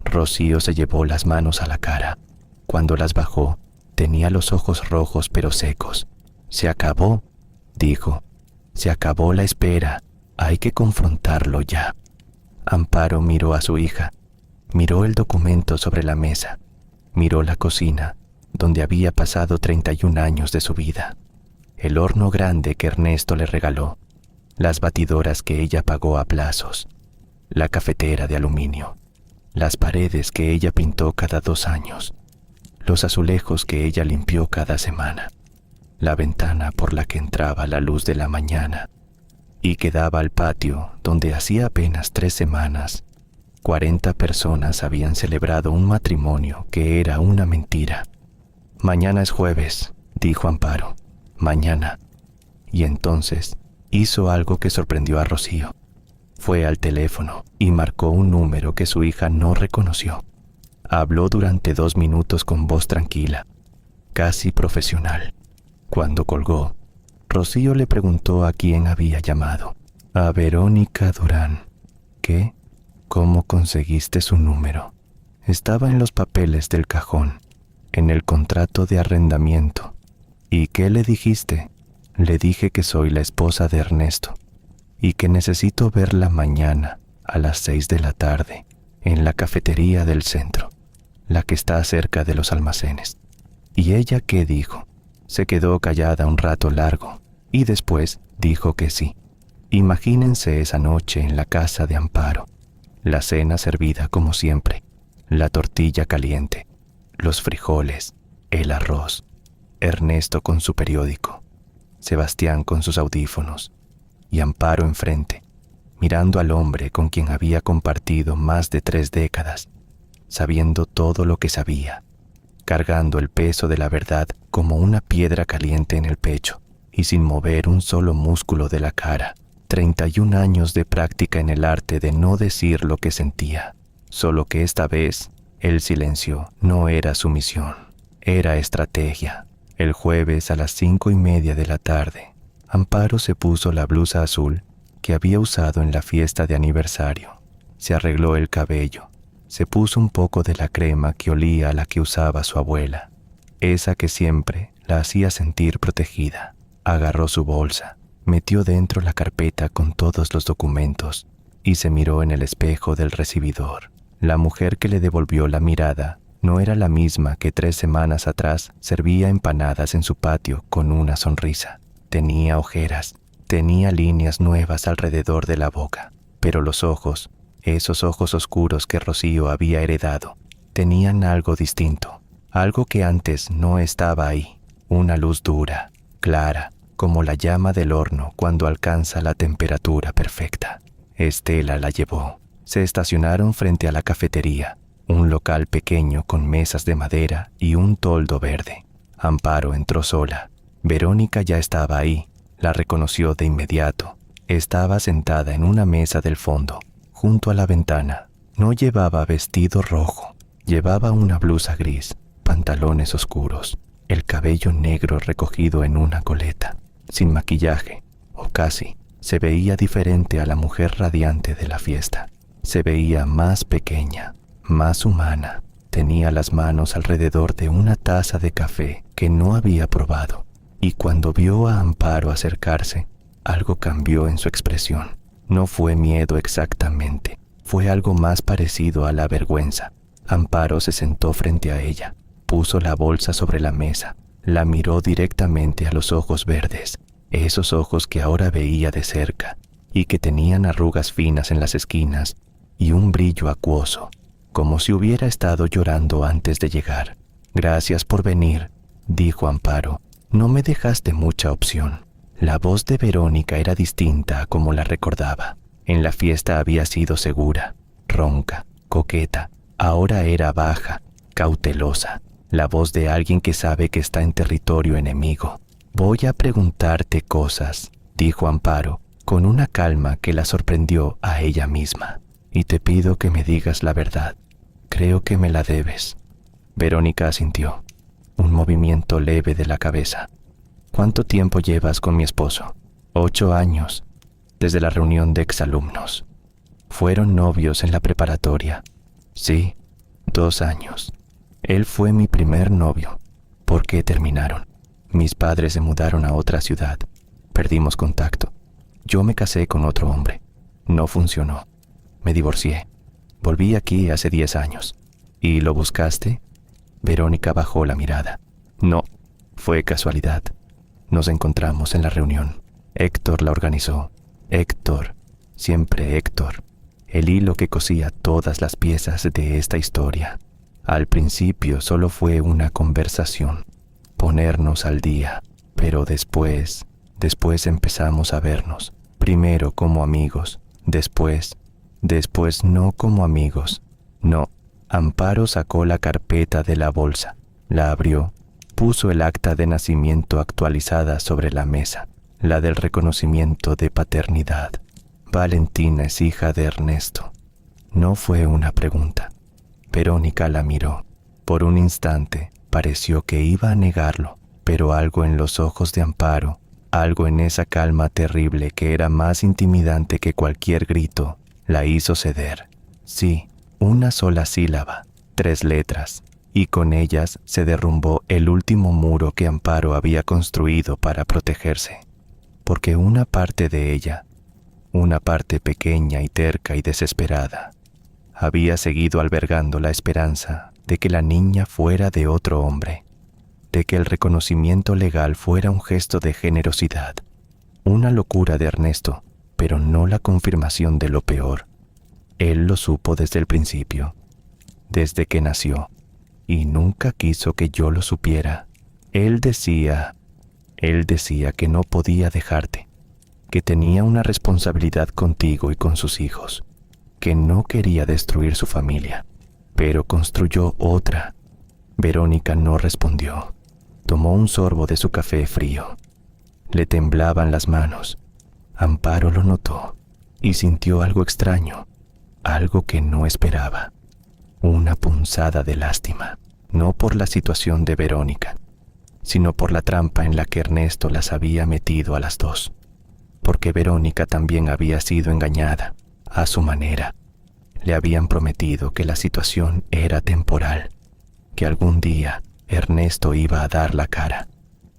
Rocío se llevó las manos a la cara. Cuando las bajó, tenía los ojos rojos pero secos. «Se acabó», dijo. «Se acabó la espera. Hay que confrontarlo ya». Amparo miró a su hija. Miró el documento sobre la mesa. Miró la cocina, donde había pasado 31 años de su vida. El horno grande que Ernesto le regaló. Las batidoras que ella pagó a plazos. La cafetera de aluminio. Las paredes que ella pintó cada 2 años. Los azulejos que ella limpió cada semana. La ventana por la que entraba la luz de la mañana y que daba al patio donde hacía apenas 3 semanas 40 personas habían celebrado un matrimonio que era una mentira. «Mañana es jueves», dijo Amparo. «Mañana». Y entonces hizo algo que sorprendió a Rocío. Fue al teléfono y marcó un número que su hija no reconoció. Habló durante 2 minutos con voz tranquila, casi profesional. Cuando colgó, Rocío le preguntó a quién había llamado. «A Verónica Durán». «¿Qué? ¿Cómo conseguiste su número?» «Estaba en los papeles del cajón, en el contrato de arrendamiento». «¿Y qué le dijiste?» «Le dije que soy la esposa de Ernesto y que necesito verla mañana a las 6 de la tarde en la cafetería del centro, la que está cerca de los almacenes». «¿Y ella qué dijo?» Se quedó callada un rato largo y después dijo que sí. Imagínense esa noche en la casa de Amparo. la cena servida como siempre, la tortilla caliente, los frijoles, el arroz, Ernesto con su periódico, Sebastián con sus audífonos y Amparo enfrente, mirando al hombre con quien había compartido más de 3 décadas, sabiendo todo lo que sabía, cargando el peso de la verdad como una piedra caliente en el pecho y sin mover un solo músculo de la cara. 31 años de práctica en el arte de no decir lo que sentía, solo que esta vez el silencio no era sumisión, era estrategia. El jueves a las 5:30 de la tarde, Amparo se puso la blusa azul que había usado en la fiesta de aniversario. Se arregló el cabello, se puso un poco de la crema que olía a la que usaba su abuela, esa que siempre la hacía sentir protegida. Agarró su bolsa, metió dentro la carpeta con todos los documentos y se miró en el espejo del recibidor. La mujer que le devolvió la mirada no era la misma que 3 semanas atrás servía empanadas en su patio con una sonrisa. Tenía ojeras, tenía líneas nuevas alrededor de la boca, pero los ojos, esos ojos oscuros que Rocío había heredado, tenían algo distinto, algo que antes no estaba ahí, una luz dura, clara, como la llama del horno cuando alcanza la temperatura perfecta. Estela la llevó. Se estacionaron frente a la cafetería, un local pequeño con mesas de madera y un toldo verde. Amparo entró sola. Verónica ya estaba ahí. La reconoció de inmediato. Estaba sentada en una mesa del fondo, junto a la ventana. No llevaba vestido rojo. Llevaba una blusa gris, pantalones oscuros, el cabello negro recogido en una coleta. Sin maquillaje, o casi, se veía diferente a la mujer radiante de la fiesta. Se veía más pequeña, más humana. Tenía las manos alrededor de una taza de café que no había probado, y cuando vio a Amparo acercarse, algo cambió en su expresión. No fue miedo exactamente, fue algo más parecido a la vergüenza. Amparo se sentó frente a ella, puso la bolsa sobre la mesa, la miró directamente a los ojos verdes, esos ojos que ahora veía de cerca y que tenían arrugas finas en las esquinas y un brillo acuoso, como si hubiera estado llorando antes de llegar. «Gracias por venir», dijo Amparo. «No me dejaste mucha opción». La voz de Verónica era distinta a como la recordaba. En la fiesta había sido segura, ronca, coqueta. Ahora era baja, cautelosa. La voz de alguien que sabe que está en territorio enemigo. «Voy a preguntarte cosas», dijo Amparo, con una calma que la sorprendió a ella misma. «Y te pido que me digas la verdad. Creo que me la debes». Verónica asintió. Un movimiento leve de la cabeza. «¿Cuánto tiempo llevas con mi esposo?» 8 años, desde la reunión de exalumnos. «¿Fueron novios en la preparatoria?» «Sí, 2 años. Él fue mi primer novio». «¿Por qué terminaron?» «Mis padres se mudaron a otra ciudad. Perdimos contacto. Yo me casé con otro hombre. No funcionó. Me divorcié. Volví aquí hace 10 años. ¿Y lo buscaste?» Verónica bajó la mirada. «No, fue casualidad. Nos encontramos en la reunión. Héctor la organizó. Héctor, siempre Héctor. El hilo que cosía todas las piezas de esta historia. Al principio solo fue una conversación, ponernos al día, pero después empezamos a vernos, primero como amigos, después no como amigos, no». Amparo sacó la carpeta de la bolsa, la abrió, puso el acta de nacimiento actualizada sobre la mesa, la del reconocimiento de paternidad. «Valentina es hija de Ernesto». No fue una pregunta. Verónica la miró. Por un instante pareció que iba a negarlo, pero algo en los ojos de Amparo, algo en esa calma terrible que era más intimidante que cualquier grito, la hizo ceder. Sí, una sola sílaba, 3 letras, y con ellas se derrumbó el último muro que Amparo había construido para protegerse. Porque una parte de ella, una parte pequeña y terca y desesperada, había seguido albergando la esperanza de que la niña fuera de otro hombre, de que el reconocimiento legal fuera un gesto de generosidad, una locura de Ernesto, pero no la confirmación de lo peor. Él lo supo desde el principio, desde que nació, y nunca quiso que yo lo supiera. Él decía que no podía dejarte, que tenía una responsabilidad contigo y con sus hijos, que no quería destruir su familia, pero construyó otra. Verónica no respondió. Tomó un sorbo de su café frío. Le temblaban las manos. Amparo lo notó y sintió algo extraño, algo que no esperaba. Una punzada de lástima, no por la situación de Verónica, sino por la trampa en la que Ernesto las había metido a las dos, porque Verónica también había sido engañada, a su manera. Le habían prometido que la situación era temporal, que algún día Ernesto iba a dar la cara,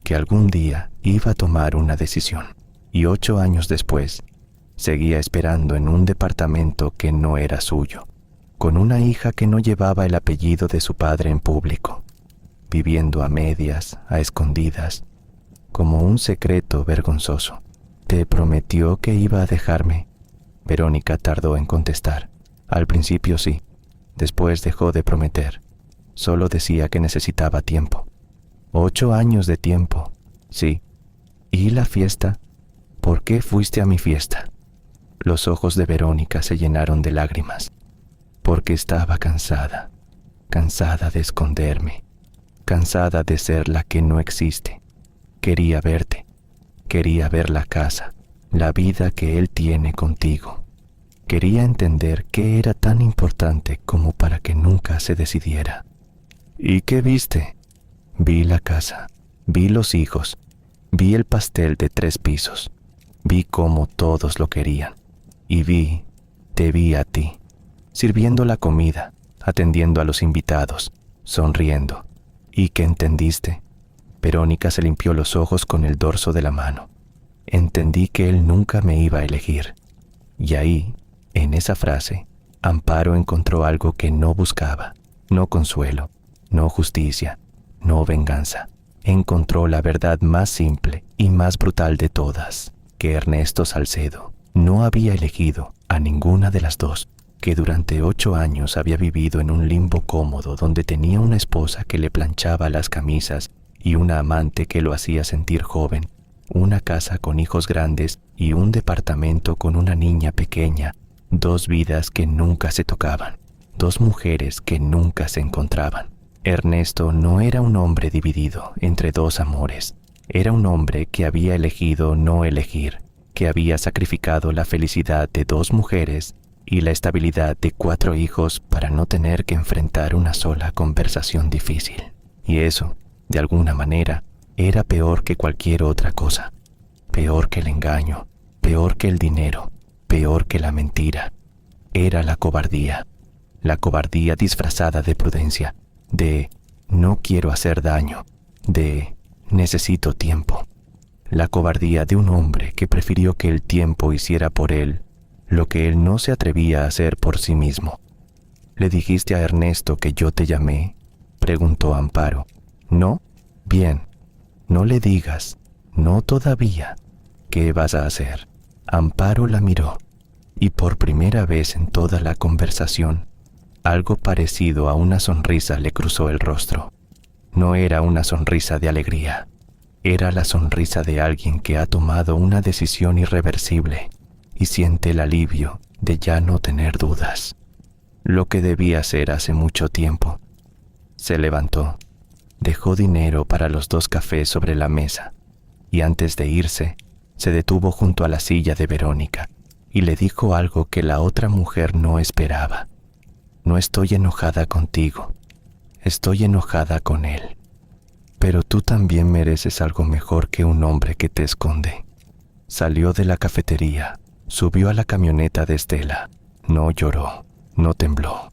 que algún día iba a tomar una decisión, y 8 años después, seguía esperando en un departamento que no era suyo, con una hija que no llevaba el apellido de su padre en público, viviendo a medias, a escondidas, como un secreto vergonzoso. ¿Te prometió que iba a dejarme? Verónica tardó en contestar. Al principio sí, después dejó de prometer. Solo decía que necesitaba tiempo. 8 años de tiempo, sí. ¿Y la fiesta? ¿Por qué fuiste a mi fiesta? Los ojos de Verónica se llenaron de lágrimas, porque estaba cansada, cansada de esconderme, cansada de ser la que no existe. Quería verte, quería ver la casa, la vida que él tiene contigo. Quería entender qué era tan importante como para que nunca se decidiera. ¿Y qué viste? Vi la casa, vi los hijos, vi el pastel de 3 pisos, vi cómo todos lo querían, y te vi a ti, sirviendo la comida, atendiendo a los invitados, sonriendo. ¿Y qué entendiste? Verónica se limpió los ojos con el dorso de la mano. Entendí que él nunca me iba a elegir. Y ahí, en esa frase, Amparo encontró algo que no buscaba, no consuelo, no justicia, no venganza. Encontró la verdad más simple y más brutal de todas, que Ernesto Salcedo no había elegido a ninguna de las dos, que durante 8 años había vivido en un limbo cómodo donde tenía una esposa que le planchaba las camisas y una amante que lo hacía sentir joven, una casa con hijos grandes y un departamento con una niña pequeña, 2 vidas que nunca se tocaban, 2 mujeres que nunca se encontraban. Ernesto no era un hombre dividido entre 2 amores, era un hombre que había elegido no elegir, que había sacrificado la felicidad de 2 mujeres y la estabilidad de 4 hijos para no tener que enfrentar una sola conversación difícil. Y eso, de alguna manera, era peor que cualquier otra cosa, peor que el engaño, peor que el dinero, peor que la mentira. Era la cobardía disfrazada de prudencia, de no quiero hacer daño, de necesito tiempo. La cobardía de un hombre que prefirió que el tiempo hiciera por él lo que él no se atrevía a hacer por sí mismo. ¿Le dijiste a Ernesto que yo te llamé?, preguntó Amparo. ¿No? Bien, no le digas, no todavía. ¿Qué vas a hacer? Amparo la miró, y por primera vez en toda la conversación, algo parecido a una sonrisa le cruzó el rostro. No era una sonrisa de alegría, era la sonrisa de alguien que ha tomado una decisión irreversible y siente el alivio de ya no tener dudas. Lo que debía hacer hace mucho tiempo. Se levantó, dejó dinero para los 2 cafés sobre la mesa y antes de irse, se detuvo junto a la silla de Verónica y le dijo algo que la otra mujer no esperaba. No estoy enojada contigo, estoy enojada con él. Pero tú también mereces algo mejor que un hombre que te esconde. Salió de la cafetería, subió a la camioneta de Estela. No lloró, no tembló.